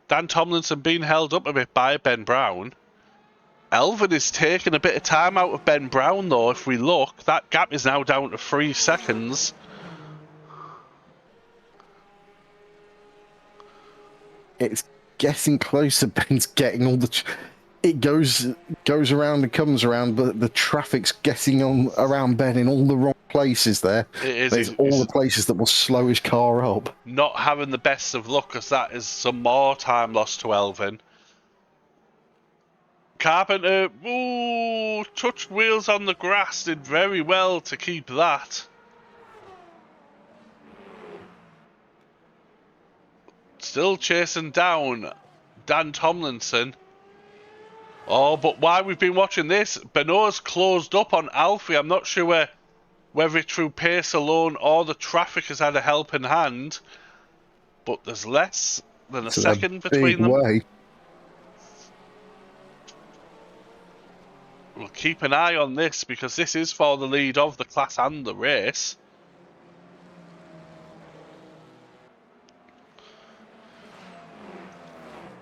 Speaker 1: Dan Tomlinson being held up a bit by Ben Brown. Elvin is taking a bit of time out of Ben Brown though. If we look, that gap is now down to 3 seconds.
Speaker 2: It's getting closer. Ben's getting all the... It goes around and comes around, but the traffic's getting on around Ben in all the wrong places there. There's all the places that will slow his car up.
Speaker 1: Not having the best of luck, because that is some more time lost to Elvin. Carpenter, touched wheels on the grass, did very well to keep that. Still chasing down Dan Tomlinson. Oh, but while we've been watching this, Benoit's closed up on Alfie. I'm not sure whether it's through pace alone or the traffic has had a helping hand. But there's less than a second between them. We'll keep an eye on this because this is for the lead of the class and the race.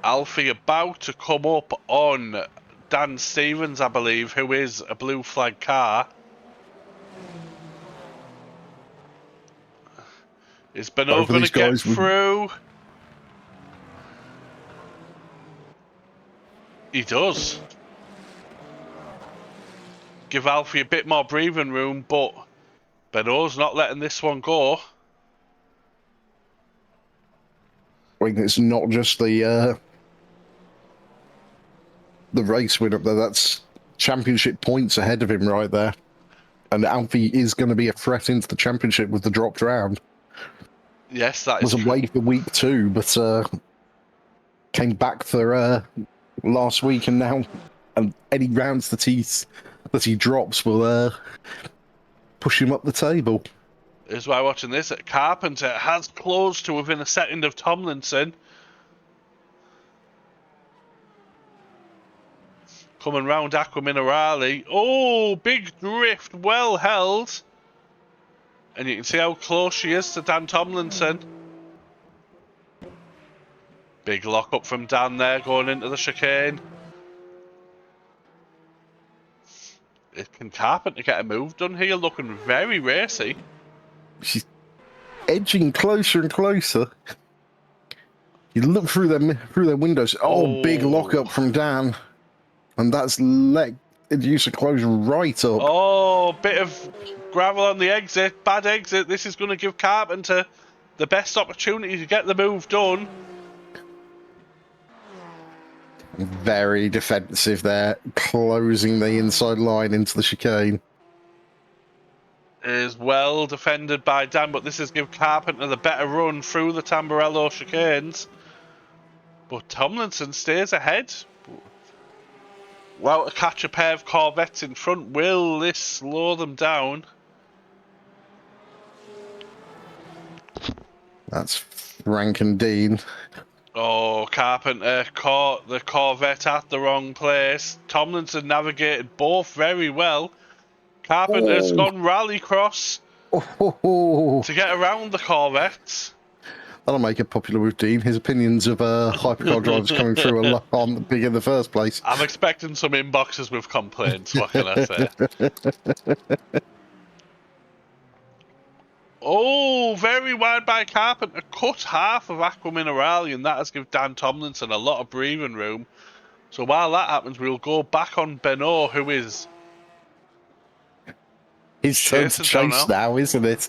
Speaker 1: Alfie about to come up on Dan Stevens, I believe, who is a blue flag car. Is Beno going to get through? He does. Give Alfie a bit more breathing room, but Beno's not letting this one go.
Speaker 2: I think it's not just the race win up there. That's championship points ahead of him right there. And Alfie is going to be a threat into the championship with the dropped round.
Speaker 1: Yes, that is
Speaker 2: was away for week 2, but came back for last week, and now any rounds that he drops will push him up the table.
Speaker 1: Is why watching this. Carpenter has closed to within a second of Tomlinson. Coming round Aqua Minerale. Oh, big drift, well held. And you can see how close she is to Dan Tomlinson. Big lock up from Dan there going into the chicane. Can Carpenter get a move done here? Looking very racy.
Speaker 2: She's edging closer and closer. You look through their windows. Oh, big lock up from Dan. And that's let User close right up.
Speaker 1: Oh, bit of gravel on the exit. Bad exit. This is going to give Carpenter the best opportunity to get the move done.
Speaker 2: Very defensive there, closing the inside line into the chicane.
Speaker 1: Is well defended by Dan, but this has given Carpenter the better run through the Tamburello chicanes. But Tomlinson stays ahead. Well, to catch a pair of Corvettes in front, will this slow them down?
Speaker 2: That's Frank and Dean.
Speaker 1: Oh, Carpenter caught the Corvette at the wrong place. Tomlinson navigated both very well. Carpenter's gone rallycross to get around the Corvettes.
Speaker 2: That'll make it popular with Dean. His opinions of hypercar drivers coming through a lot aren't big in the first place.
Speaker 1: I'm expecting some inboxes with complaints, what can I say? Oh, very wide by Carpenter. Cut half of Aqua Minerale, and that has given Dan Tomlinson a lot of breathing room. So while that happens, we'll go back on Beno, who is...
Speaker 2: His turn to chase now, isn't it?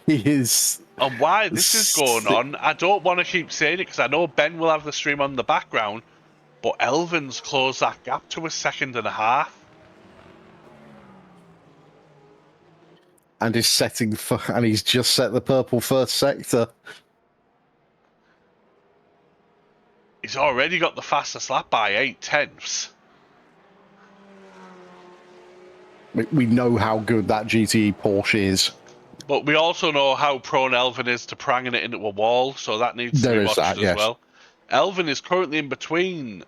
Speaker 2: He is...
Speaker 1: And why this is going on, I don't want to keep saying it because I know Ben will have the stream on the background, but Elvin's closed that gap to a second and a half.
Speaker 2: And he's setting for, and he's just set the purple first sector.
Speaker 1: He's already got the fastest lap by 8/10.
Speaker 2: We know how good that GTE Porsche is.
Speaker 1: But we also know how prone Elvin is to pranging it into a wall, so that needs to be watched as well. Elvin is currently in between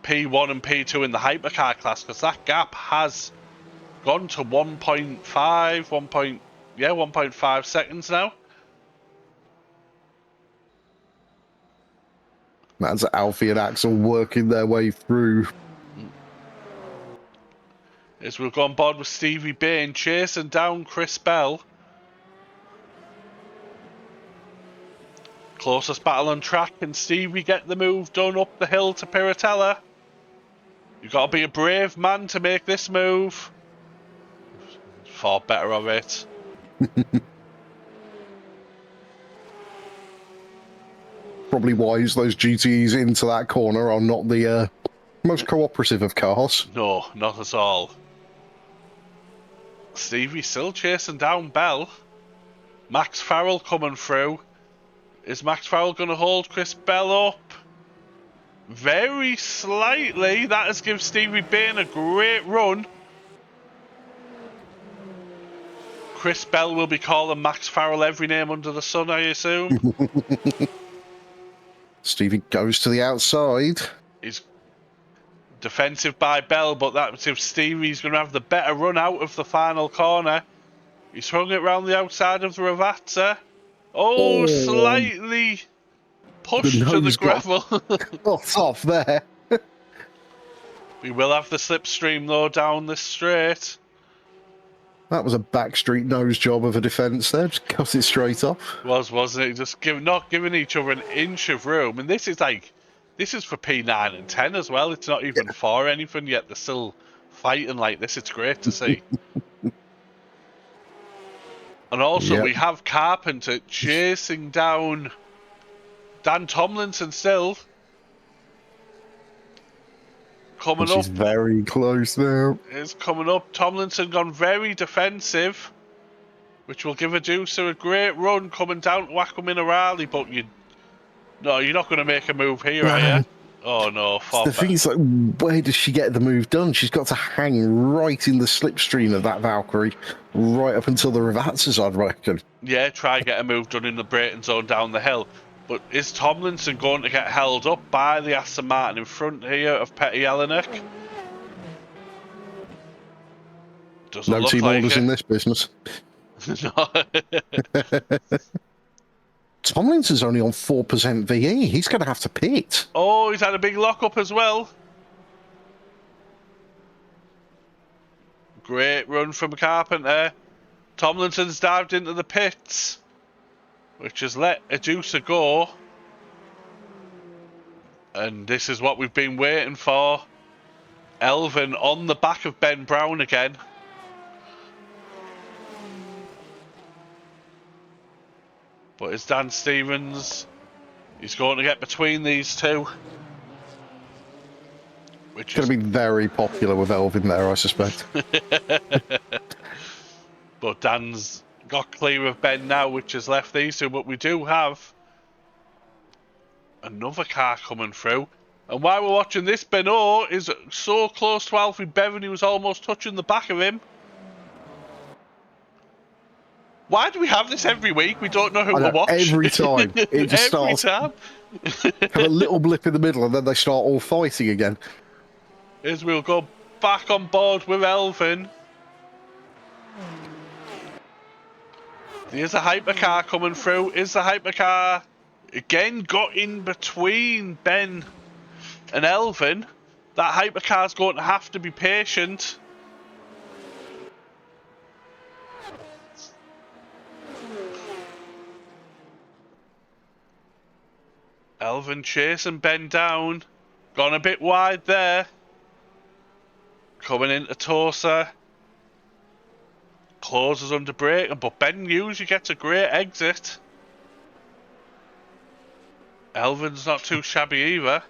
Speaker 1: P1 and P2 in the hypercar class, because that gap has gone to 1.5 seconds now.
Speaker 2: That's Alfie and Axel working their way through.
Speaker 1: As we'll go on board with Stevie Bain chasing down Chris Bell. Closest battle on track. Can Stevie get the move done up the hill to Piratella? You've got to be a brave man to make this move. Far better of it.
Speaker 2: Probably wise those GTEs into that corner are not the most cooperative of cars.
Speaker 1: No, not at all. Stevie still chasing down Bell. Max Farrell coming through. Is Max Farrell going to hold Chris Bell up? Very slightly. That has given Stevie Bain a great run. Chris Bell will be calling Max Farrell every name under the sun, I assume.
Speaker 2: Stevie goes to the outside.
Speaker 1: He's Defensive by Bell, but that's if Stevie's going to have the better run out of the final corner. He swung it round the outside of the Ravazza. Oh,
Speaker 2: Oh,
Speaker 1: slightly
Speaker 2: the
Speaker 1: pushed to the
Speaker 2: nose got
Speaker 1: gravel.
Speaker 2: off there.
Speaker 1: We will have the slipstream though down this straight.
Speaker 2: That was a backstreet nose job of a defence there. Just cut it straight off.
Speaker 1: Wasn't it? Just not giving each other an inch of room. And this is for P9 and 10 as well. It's not even for anything yet. They're still fighting like this. It's great to see. And also we have Carpenter chasing down Dan Tomlinson still. Coming up.
Speaker 2: She's very close now.
Speaker 1: It's coming up. Tomlinson gone very defensive, which will give Adusa a great run coming down to Wacko Minerali, but you're not going to make a move here, are you? Oh no,
Speaker 2: The thing is, like, where does she get the move done? She's got to hang right in the slipstream of that Valkyrie, right up until the Ravazzas, I'd reckon.
Speaker 1: Yeah, try get a move done in the braking zone down the hill. But is Tomlinson going to get held up by the Aston Martin in front here of Petty Jelinek? Doesn't
Speaker 2: No
Speaker 1: look
Speaker 2: team
Speaker 1: like
Speaker 2: orders
Speaker 1: it.
Speaker 2: in this business.
Speaker 1: No.
Speaker 2: Tomlinson's only on 4% VE. He's going to have to pit.
Speaker 1: Oh, he's had a big lock-up as well. Great run from Carpenter. Tomlinson's dived into the pits, which has let Adusa go. And this is what we've been waiting for. Elvin on the back of Ben Brown again. But it's Dan Stevens. He's going to get between these two. Which
Speaker 2: Going to be very popular with Elvin there, I suspect.
Speaker 1: But Dan's got clear of Ben now, which has left these two. But we do have another car coming through. And while we're watching this, Benoit is so close to Alfie Bevan, he was almost touching the back of him. Why do we have this every week? We don't know who to watch.
Speaker 2: Every time. It just
Speaker 1: every
Speaker 2: starts.
Speaker 1: time.
Speaker 2: Have a little blip in the middle and then they start all fighting again.
Speaker 1: As we'll go back on board with Elvin. There's a hypercar coming through. Is the hypercar again got in between Ben and Elvin? That hypercar's going to have to be patient. Elvin chasing Ben down. Gone a bit wide there. Coming into Tosa. Closes under braking, but Ben usually gets a great exit. Elvin's not too shabby either.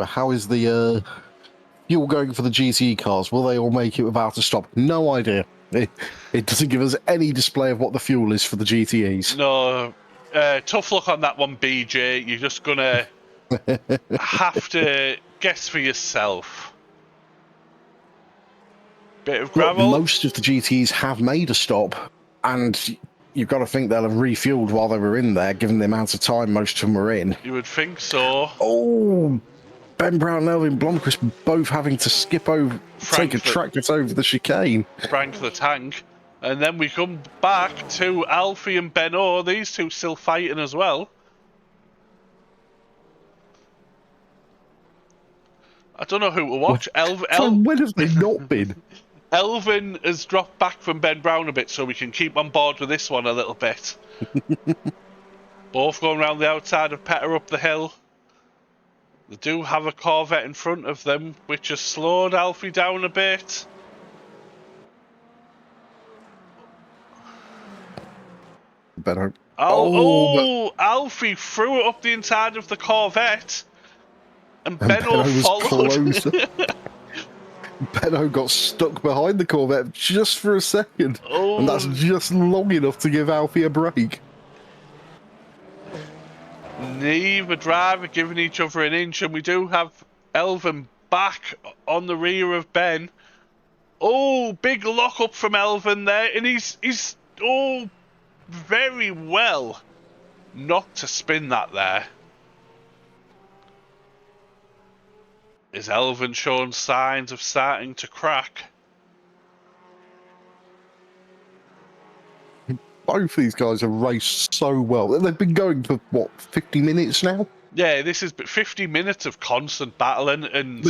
Speaker 2: How is the fuel going for the GTE cars? Will they all make it without a stop? No idea. It doesn't give us any display of what the fuel is for the GTEs.
Speaker 1: No, tough luck on that one, BJ. You're just gonna have to guess for yourself. Bit of gravel.
Speaker 2: Most of the GTEs have made a stop, and you've got to think they'll have refueled while they were in there, given the amount of time most of them were in.
Speaker 1: You would think so.
Speaker 2: Oh, Ben Brown and Elvin Blomqvist both having to skip over, take a track that's over the chicane.
Speaker 1: Frank the tank. And then we come back to Alfie and Benoit. These two still fighting as well. I don't know who to watch.
Speaker 2: When have they not been?
Speaker 1: Elvin has dropped back from Ben Brown a bit, so we can keep on board with this one a little bit. Both going around the outside of Petter up the hill. They do have a Corvette in front of them, which has slowed Alfie down a bit.
Speaker 2: Better.
Speaker 1: Alfie threw it up the inside of the Corvette. And Benno followed.
Speaker 2: Benno got stuck behind the Corvette just for a second.
Speaker 1: Oh.
Speaker 2: And that's just long enough to give Alfie a break.
Speaker 1: Neither driver giving each other an inch, and we do have Elvin back on the rear of Ben. Oh, big lock up from Elvin there, and he's very well not to spin that there. Is Elvin showing signs of starting to crack?
Speaker 2: Both of these guys have raced so well. They've been going for, what, 50 minutes now?
Speaker 1: Yeah, this is 50 minutes of constant battling, and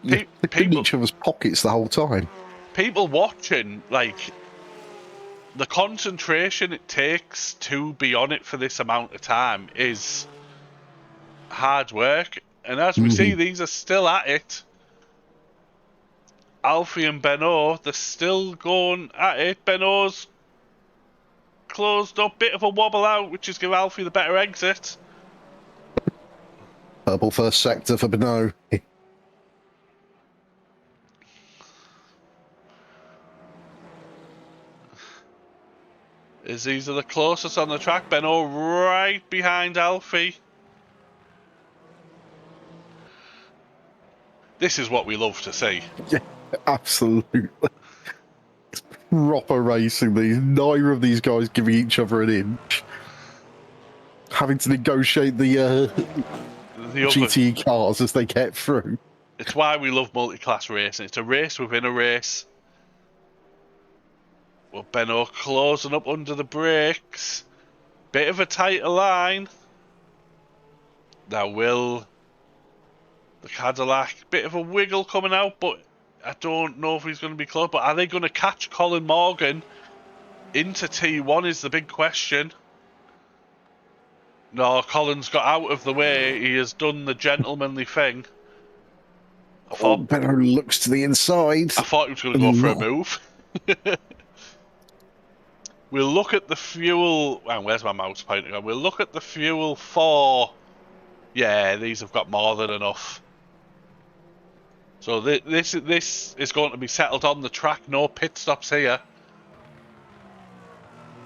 Speaker 2: Yeah, they've been in
Speaker 1: people
Speaker 2: each other's pockets the whole time.
Speaker 1: people watching, like, the concentration it takes to be on it for this amount of time is hard work. And as we see, these are still at it. Alfie and Benoit, they're still going at it. Benoit's closed up, bit of a wobble out, which is give Alfie the better exit.
Speaker 2: Purple first sector for Benoit.
Speaker 1: As these are the closest on the track. Benoit right behind Alfie. This is what we love to see.
Speaker 2: Yeah, absolutely. It's proper racing. Neither of these guys giving each other an inch. Having to negotiate the GTE cars as they get through.
Speaker 1: It's why we love multi-class racing. It's a race within a race. Well, Benoit closing up under the brakes. Bit of a tighter line. Now will the Cadillac, bit of a wiggle coming out, but I don't know if he's going to be close. But are they going to catch Colin Morgan into T1 is the big question. No, Colin's got out of the way. He has done the gentlemanly thing.
Speaker 2: Benoit looks to the inside.
Speaker 1: I thought he was going to go for a move. We'll look at the fuel. Where's my mouse pointing on? We'll look at the fuel for. Yeah, these have got more than enough. So this is going to be settled on the track. No pit stops here.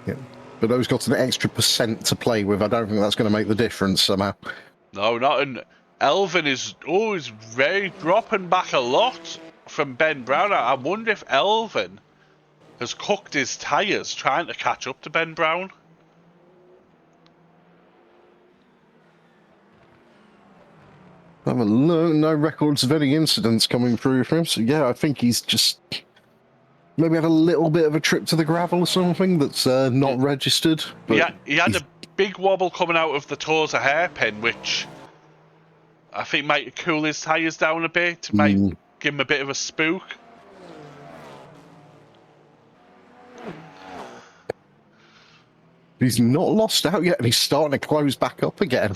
Speaker 2: Yeah. Benoit's got an extra % to play with. I don't think that's going to make the difference somehow.
Speaker 1: No, not. And Elvin is always very dropping back a lot from Ben Brown. I wonder if Elvin has cooked his tyres trying to catch up to Ben Brown.
Speaker 2: Have a look. No records of any incidents coming through for him. So yeah, I think he's just maybe had a little bit of a trip to the gravel or something that's not registered. But
Speaker 1: he had a big wobble coming out of the Tosa hairpin, which I think might cool his tyres down a bit. Might give him a bit of a spook.
Speaker 2: He's not lost out yet, and he's starting to close back up again.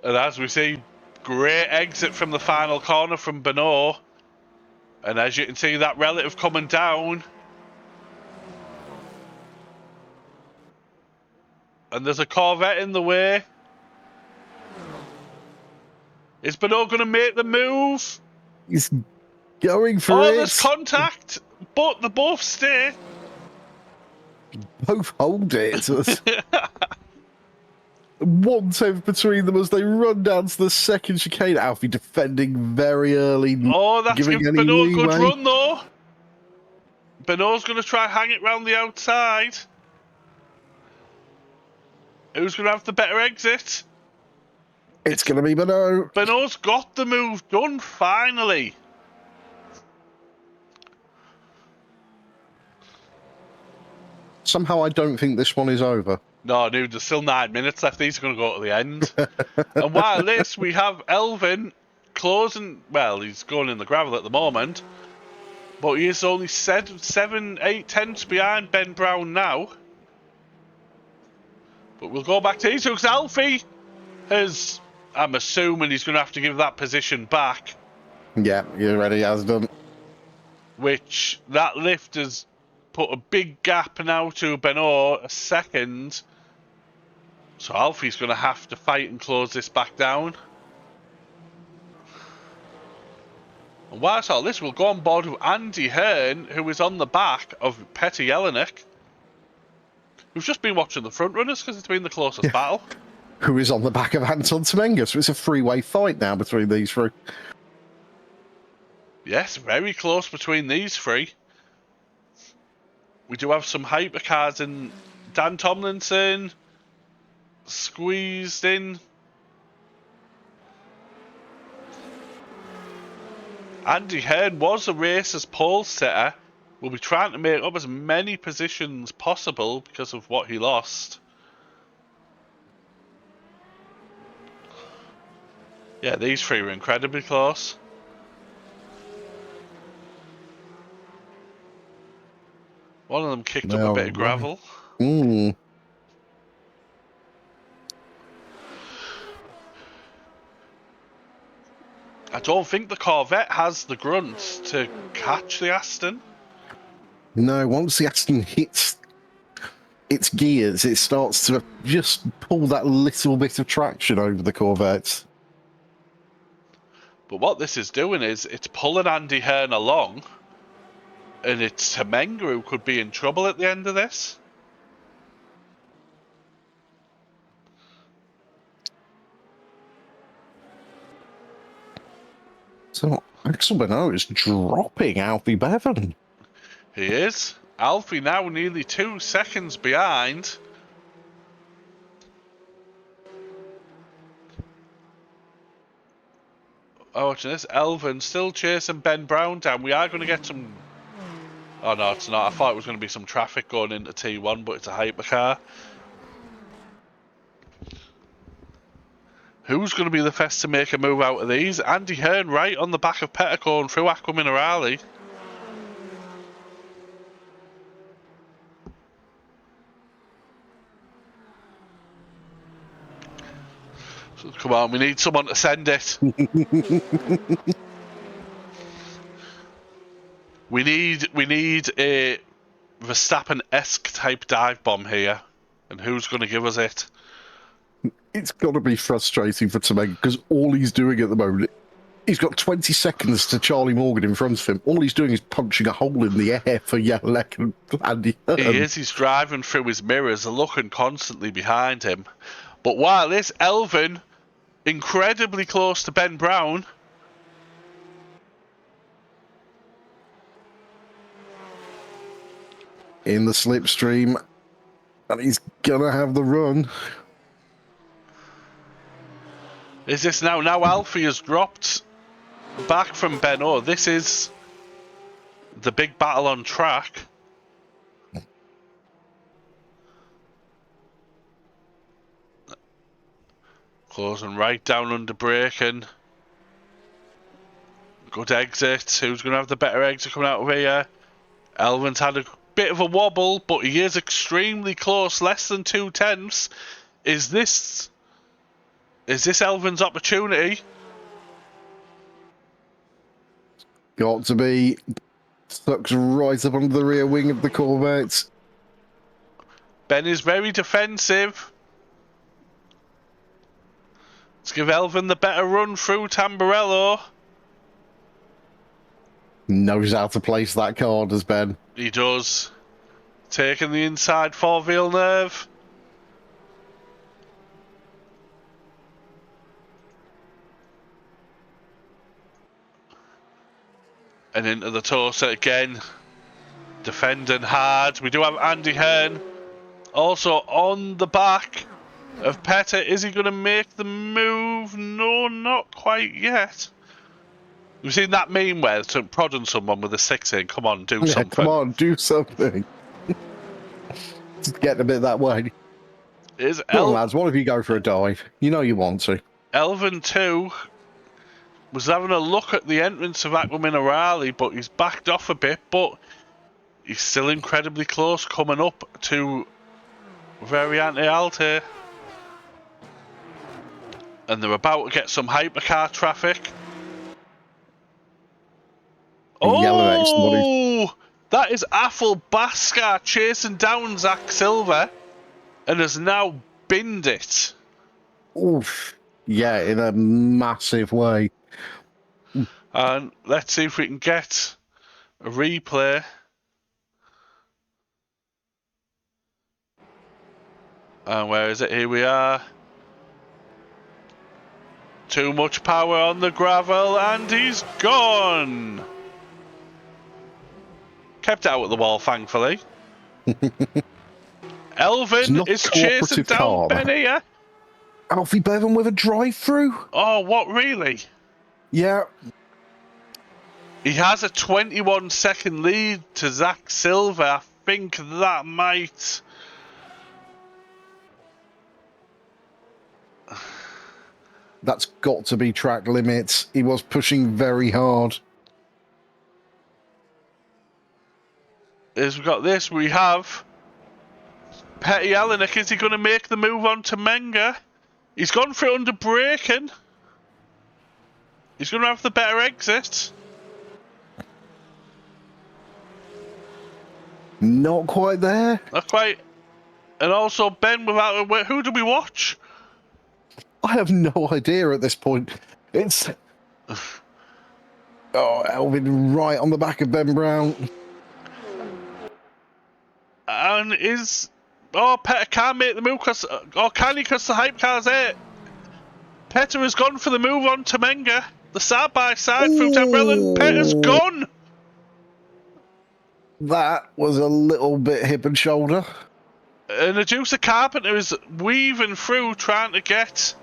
Speaker 1: And as we see, great exit from the final corner from Benoit. And as you can see, that relative coming down. And there's a Corvette in the way. Is Benoit going to make the move?
Speaker 2: He's going for it.
Speaker 1: Oh, there's contact, but they both stay.
Speaker 2: Both hold it. 1/10 between them as they run down to the second chicane. Alfie defending very early.
Speaker 1: Oh, that's giving Benoit a good run, though. Benoit's going to try hang it round the outside. Who's going to have the better exit?
Speaker 2: It's going to be Benoit.
Speaker 1: Benoit's got the move done, finally.
Speaker 2: Somehow I don't think this one is over.
Speaker 1: No, dude, there's still 9 minutes left. These are going to go to the end. And while this, we have Elvin closing. Well, he's going in the gravel at the moment. But he is only 7, 8 tenths behind Ben Brown now. But we'll go back to these two because Alfie has. I'm assuming he's going to have to give that position back.
Speaker 2: Yeah, he already has done.
Speaker 1: Which, that lift has put a big gap now to Benoit, a second. So Alfie's going to have to fight and close this back down. And whilst all this, we'll go on board with Andy Hearn, who is on the back of Petr Jelinek, who's just been watching the front runners because it's been the closest battle.
Speaker 2: Who is on the back of Anton Semenga, so it's a three-way fight now between these three.
Speaker 1: Yes, very close between these three. We do have some hypercars in. Dan Tomlinson squeezed in. Andy Hearn was the race's pole sitter. Will be trying to make up as many positions possible because of what he lost. Yeah, these three were incredibly close. One of them kicked up a bit of gravel.
Speaker 2: Mm.
Speaker 1: I don't think the Corvette has the grunt to catch the Aston.
Speaker 2: No, once the Aston hits its gears, it starts to just pull that little bit of traction over the Corvette.
Speaker 1: But what this is doing is it's pulling Andy Hearn along, and it's Temenga who could be in trouble at the end of this.
Speaker 2: So Axel Benoit is dropping Alfie Bevan.
Speaker 1: He is. Alfie now nearly 2 seconds behind. Oh, watching this. Elvin still chasing Ben Brown down. We are going to get some... Oh, no, it's not. I thought it was going to be some traffic going into T1, but it's a hypercar. Who's going to be the first to make a move out of these? Andy Hearn right on the back of Petticorn through Aqua Minerale. So, come on, we need someone to send it. We need a Verstappen-esque type dive bomb here. And who's going to give us it?
Speaker 2: It's got to be frustrating for Temenga because all he's doing at the moment, he's got 20 seconds to Charlie Morgan in front of him. All he's doing is punching a hole in the air for Jalek and Andy Hearn.
Speaker 1: He is. He's driving through his mirrors, looking constantly behind him. But while this, Elvin, incredibly close to Ben Brown.
Speaker 2: In the slipstream, and he's gonna have the run.
Speaker 1: Is this now? Now Alfie has dropped back from Ben. Oh, this is the big battle on track. Closing right down under braking. Good exit. Who's going to have the better exit coming out of here? Elvin's had a bit of a wobble, but he is extremely close. Less than 2/10. Is this Elvin's opportunity?
Speaker 2: Got to be. Sucks right up under the rear wing of the Corvette.
Speaker 1: Ben is very defensive. Let's give Elvin the better run through Tamburello.
Speaker 2: Knows how to place that car, does Ben?
Speaker 1: He does. Taking the inside for Villeneuve. And into the Tosa again. Defending hard. We do have Andy Hearn also on the back of Petty. Is he going to make the move? No, not quite yet. We've seen that meme where it's prodding someone with a 6 in. Come on, do something.
Speaker 2: Come on, do something. Just getting a bit that way.
Speaker 1: Come
Speaker 2: on, lads, what if you go for a dive? You know you want to.
Speaker 1: Elvin, too, was having a look at the entrance of Aqua Minerale, but he's backed off a bit, but he's still incredibly close coming up to Variante Alte. And they're about to get some hypercar traffic. Oh, that is Affel Baskar chasing down Zach Silver and has now binned it.
Speaker 2: Oof. Yeah, in a massive way.
Speaker 1: And let's see if we can get a replay. And where is it? Here we are. Too much power on the gravel and he's gone. Kept out of the wall, thankfully. Elvin is chasing down Ben here.
Speaker 2: Alfie Bevan with a drive-through.
Speaker 1: Oh, what, really?
Speaker 2: Yeah.
Speaker 1: He has a 21-second lead to Zach Silver. I think that might...
Speaker 2: That's got to be track limits. He was pushing very hard.
Speaker 1: As we've got this, we have Petty Jelinek. Is he going to make the move on to Menga? He's gone for it under braking. He's going to have the better exit.
Speaker 2: Not quite there.
Speaker 1: Not quite. And also Ben without a... Who do we watch?
Speaker 2: I have no idea at this point. It's... Oh, Elvin right on the back of Ben Brown.
Speaker 1: And is... Oh, Petter can't make the move because... Or can he, because the hype car's there. Petter has gone for the move on to Menga. The side-by-side through Tambrell. Petter's gone!
Speaker 2: That was a little bit hip and shoulder.
Speaker 1: And the Juicer Carpenter is weaving through trying to get...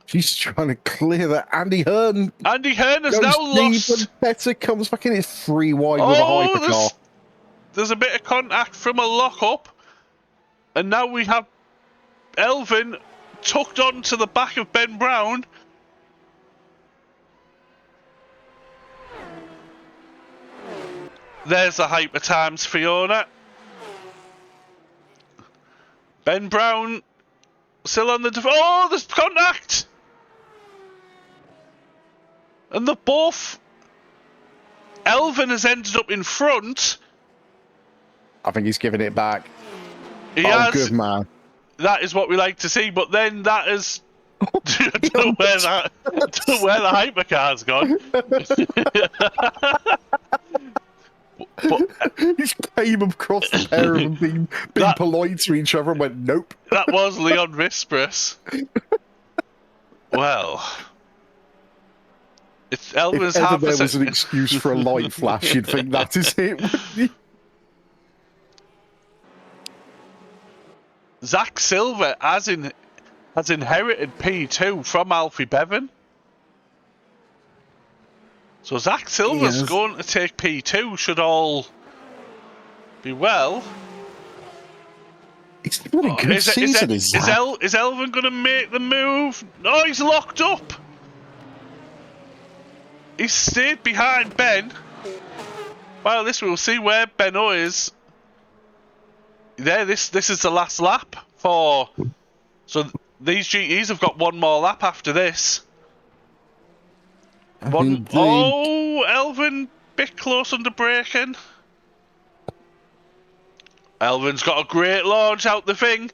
Speaker 2: She's trying to clear that. Andy Hearn.
Speaker 1: Andy Hearn has now lost.
Speaker 2: And Petter comes back in. It's 3 wide with a hypercar.
Speaker 1: There's a bit of contact from a lock-up. And now we have Elvin tucked onto the back of Ben Brown. There's the hyper times, Fiona. Ben Brown still on the... Oh, there's contact! And the both... Elvin has ended up in front.
Speaker 2: I think he's giving it back.
Speaker 1: He has.
Speaker 2: Good man.
Speaker 1: That is what we like to see, but then that is... I don't know where the hypercar's gone.
Speaker 2: But he came across the pair of them being polite to each other and went, nope.
Speaker 1: That was Leon Vispris. Well, it's Elvin's
Speaker 2: if ever
Speaker 1: half
Speaker 2: there was an excuse for a light flash, you'd think that is it, wouldn't you?
Speaker 1: Zach Silver has inherited P2 from Alfie Bevan. So Zach Silver's going to take P2, should all be well.
Speaker 2: It's been a good season,
Speaker 1: is Elvin going to make the move? No, he's locked up. He's stayed behind Ben. Well, we'll see where Benno is. There, this is the last lap for... So these GEs have got one more lap after this. Oh, Elvin, bit close under braking. Elvin's got a great launch out the thing.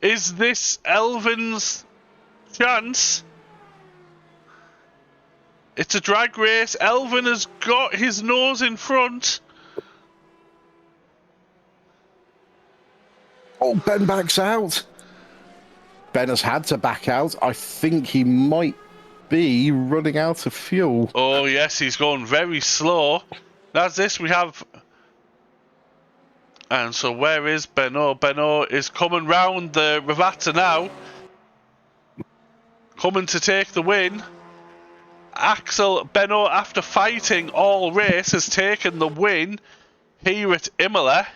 Speaker 1: Is this Elvin's chance? It's a drag race. Elvin has got his nose in front.
Speaker 2: Oh, Ben backs out. Ben has had to back out. I think he might be running out of fuel.
Speaker 1: Oh, yes, he's going very slow. That's this. We have... And so where is Benno? Benno is coming round the Ravata now. Coming to take the win. Axel Benno, after fighting all race, has taken the win here at Imola.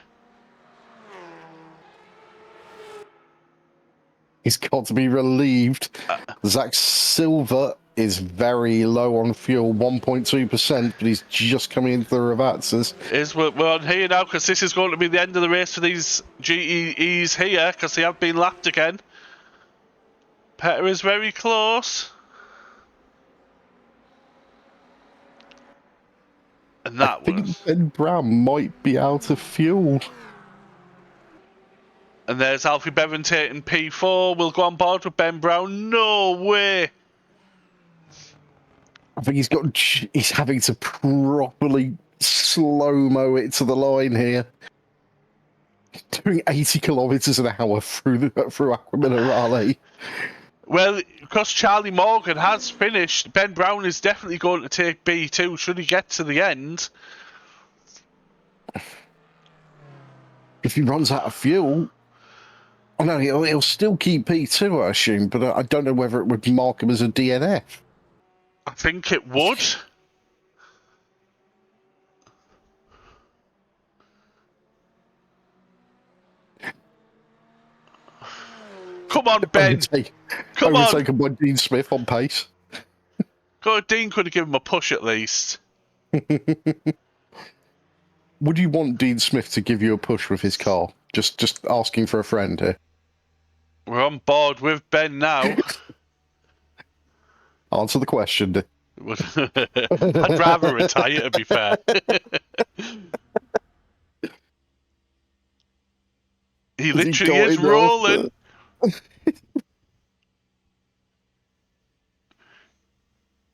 Speaker 2: He's got to be relieved. Zach Silver is very low on fuel, 1.2%, but he's just coming into the Ravazzas.
Speaker 1: We're on here now because this is going to be the end of the race for these GEs here because they have been lapped again. Petter is very close. And that
Speaker 2: I think Ben Brown might be out of fuel.
Speaker 1: And there's Alfie Bevan taking P4. We'll go on board with Ben Brown. No way.
Speaker 2: I think he's having to properly slow-mo it to the line here. Doing 80 kilometres an hour through Acqua Minerale.
Speaker 1: Well, because Charlie Morgan has finished, Ben Brown is definitely going to take B2 should he get to the end.
Speaker 2: If he runs out of fuel... Oh no, he'll still keep P2, I assume, but I don't know whether it would mark him as a DNF.
Speaker 1: I think it would. Come on, Ben. Come on.
Speaker 2: Overtaken by Dean Smith on pace.
Speaker 1: God, Dean could have given him a push at least.
Speaker 2: Would you want Dean Smith to give you a push with his car? Just asking for a friend here.
Speaker 1: We're on board with Ben now.
Speaker 2: Answer the question.
Speaker 1: I'd rather retire, to be fair. He literally is rolling.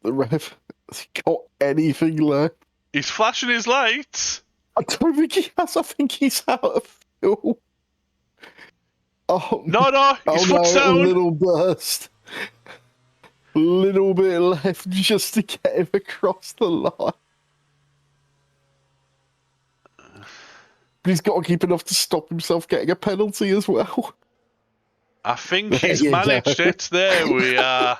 Speaker 2: The ref, has he got anything left?
Speaker 1: He's flashing his lights.
Speaker 2: I don't think he has. I think he's out of fuel. Oh
Speaker 1: no, his foot's down.
Speaker 2: A little burst. Little bit left just to get him across the line. But he's got to keep enough to stop himself getting a penalty as well.
Speaker 1: I think he's managed it. There we are.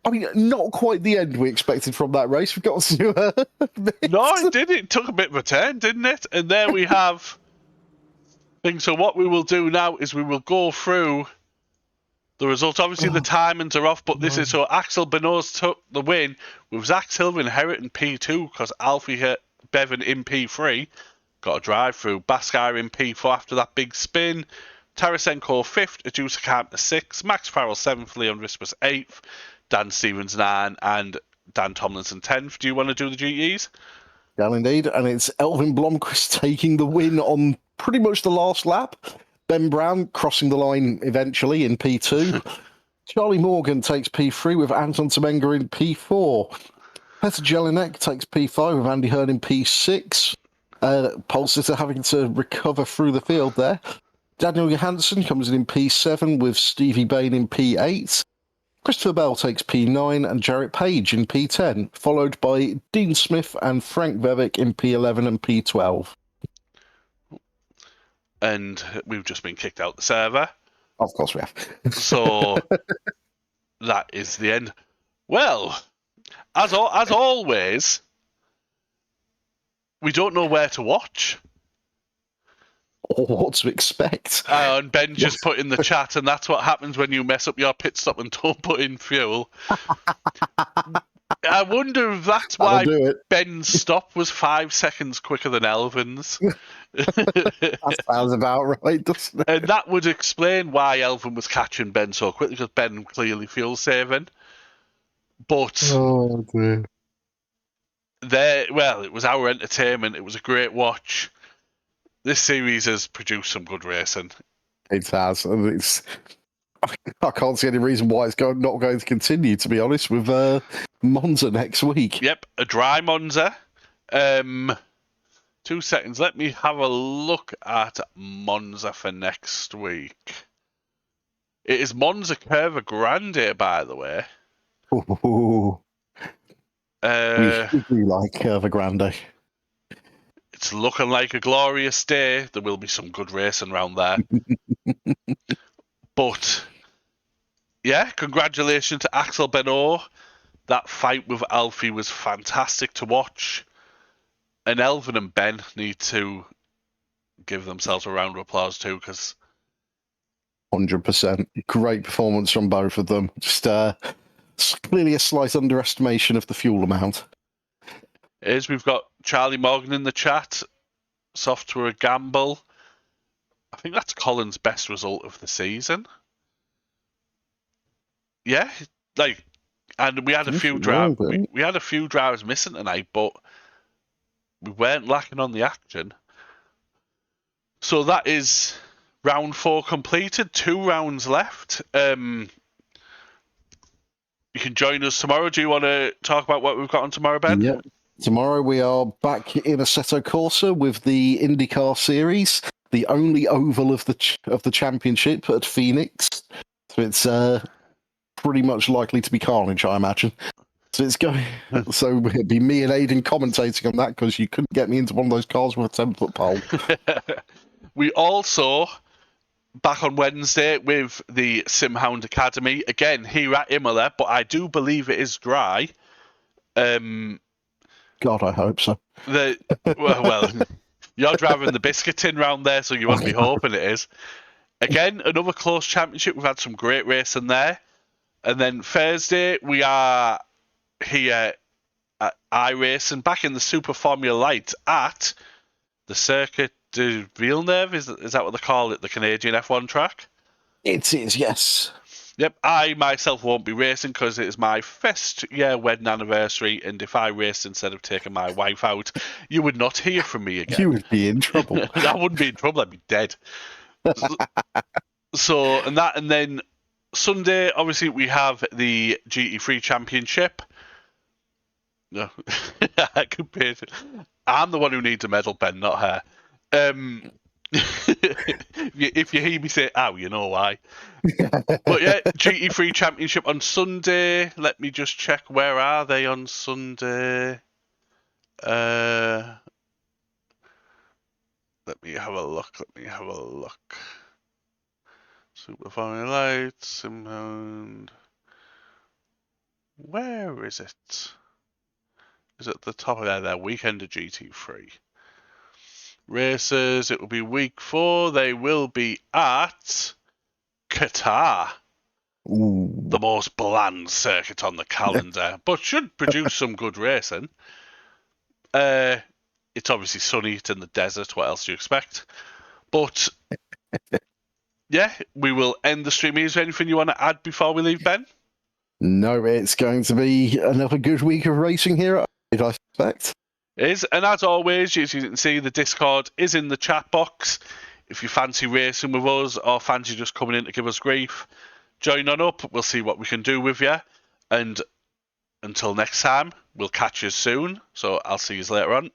Speaker 2: I mean, not quite the end we expected from that race. We've got to
Speaker 1: No, it did. It took a bit of a turn, didn't it? And there we have things. So what we will do now is we will go through the results. Obviously, the timings are off, but this is so Axel Benoist took the win with Zach Silver inheriting P2 because Alfie hit Bevan in P3. Got a drive through. Baskar in P4 after that big spin. Tarasenko 5th, Adusa Carpenter 6th, Max Farrell 7th, Leon Riss was 8th, Dan Stevens 9th, and Dan Tomlinson 10th. Do you want to do the GEs?
Speaker 2: Yeah, indeed. And it's Elvin Blomqvist taking the win on pretty much the last lap. Ben Brown crossing the line eventually in P2. Charlie Morgan takes P3 with Anton Semenga in P4. Petr Jelinek takes P5 with Andy Hearn in P6. Pulsitter having to recover through the field there. Daniel Johansson comes in P7 with Stevie Bain in P8. Christopher Bell takes P9 and Jarrett Page in P10, followed by Dean Smith and Frank Vevick in P11 and P12.
Speaker 1: And we've just been kicked out the server.
Speaker 2: Of course we have.
Speaker 1: So that is the end. Well, as always, we don't know where to watch.
Speaker 2: Or what to expect.
Speaker 1: And Ben just put in the chat, and that's what happens when you mess up your pit stop and don't put in fuel. I wonder if that's why Ben's stop was 5 seconds quicker than Elvin's.
Speaker 2: That sounds about right, doesn't it?
Speaker 1: And that would explain why Elvin was catching Ben so quickly, because Ben clearly fuel saving. But
Speaker 2: oh, dear.
Speaker 1: It was our entertainment. It was a great watch. This series has produced some good racing.
Speaker 2: It has. And I can't see any reason why it's not going to continue, to be honest, with Monza next week.
Speaker 1: Yep, a dry Monza. 2 seconds. Let me have a look at Monza for next week. It is Monza Curva Grande, by the way.
Speaker 2: Ooh. We do like Curva Grande.
Speaker 1: It's looking like a glorious day. There will be some good racing around there. But, yeah, congratulations to Axel Benoist. That fight with Alfie was fantastic to watch. And Elvin and Ben need to give themselves a round of applause too, because
Speaker 2: 100%. Great performance from both of them. Just clearly a slight underestimation of the fuel amount.
Speaker 1: We've got Charlie Morgan in the chat. Software gamble. I think that's Colin's best result of the season. Yeah, and we had a few drivers. We had a few drivers missing tonight, but we weren't lacking on the action. So that is round 4 completed. 2 rounds left. You can join us tomorrow. Do you want to talk about what we've got on tomorrow, Ben?
Speaker 2: Yep. Tomorrow we are back in Assetto Corsa with the IndyCar Series, the only oval of the championship at Phoenix. So it's pretty much likely to be carnage, I imagine. So it's going. So it'd be me and Aidan commentating on that because you couldn't get me into one of those cars with a 10-foot pole.
Speaker 1: We also back on Wednesday with the Hound Academy again here at Imola, but I do believe it is dry.
Speaker 2: God, I hope so.
Speaker 1: Well, you're driving the biscuit tin round there, so you want to be hoping it is. Again, another close championship. We've had some great racing there. And then Thursday, we are here at iRacing, back in the Super Formula Light at the Circuit de Villeneuve. Is that what they call it? The Canadian F1 track?
Speaker 2: It is, yes.
Speaker 1: Yep, I myself won't be racing because it is my first year wedding anniversary, and if I raced instead of taking my wife out, you would not hear from me again.
Speaker 2: You would be in trouble.
Speaker 1: I wouldn't be in trouble, I'd be dead. So, and then Sunday, obviously, we have the GT3 Championship. No, I'm the one who needs a medal, Ben, not her. If you hear me say "ow," you know why. But yeah, GT3 Championship on Sunday. Let me just check. Where are they on Sunday? Let me have a look. Super Formula Lights, Simhound. Where is it? Is it at the top of there? Weekend of GT3. Races, it will be week 4. They will be at Qatar.
Speaker 2: Ooh.
Speaker 1: The most bland circuit on the calendar, but should produce some good racing. It's obviously sunny, it's in the desert, what else do you expect? But yeah, we will end the stream. Is there anything you want to add before we leave, Ben?
Speaker 2: No, it's going to be another good week of racing here, I suspect.
Speaker 1: And as always, as you can see, the Discord is in the chat box. If you fancy racing with us or fancy just coming in to give us grief, join on up. We'll see what we can do with you. And until next time, we'll catch you soon. So I'll see you later on.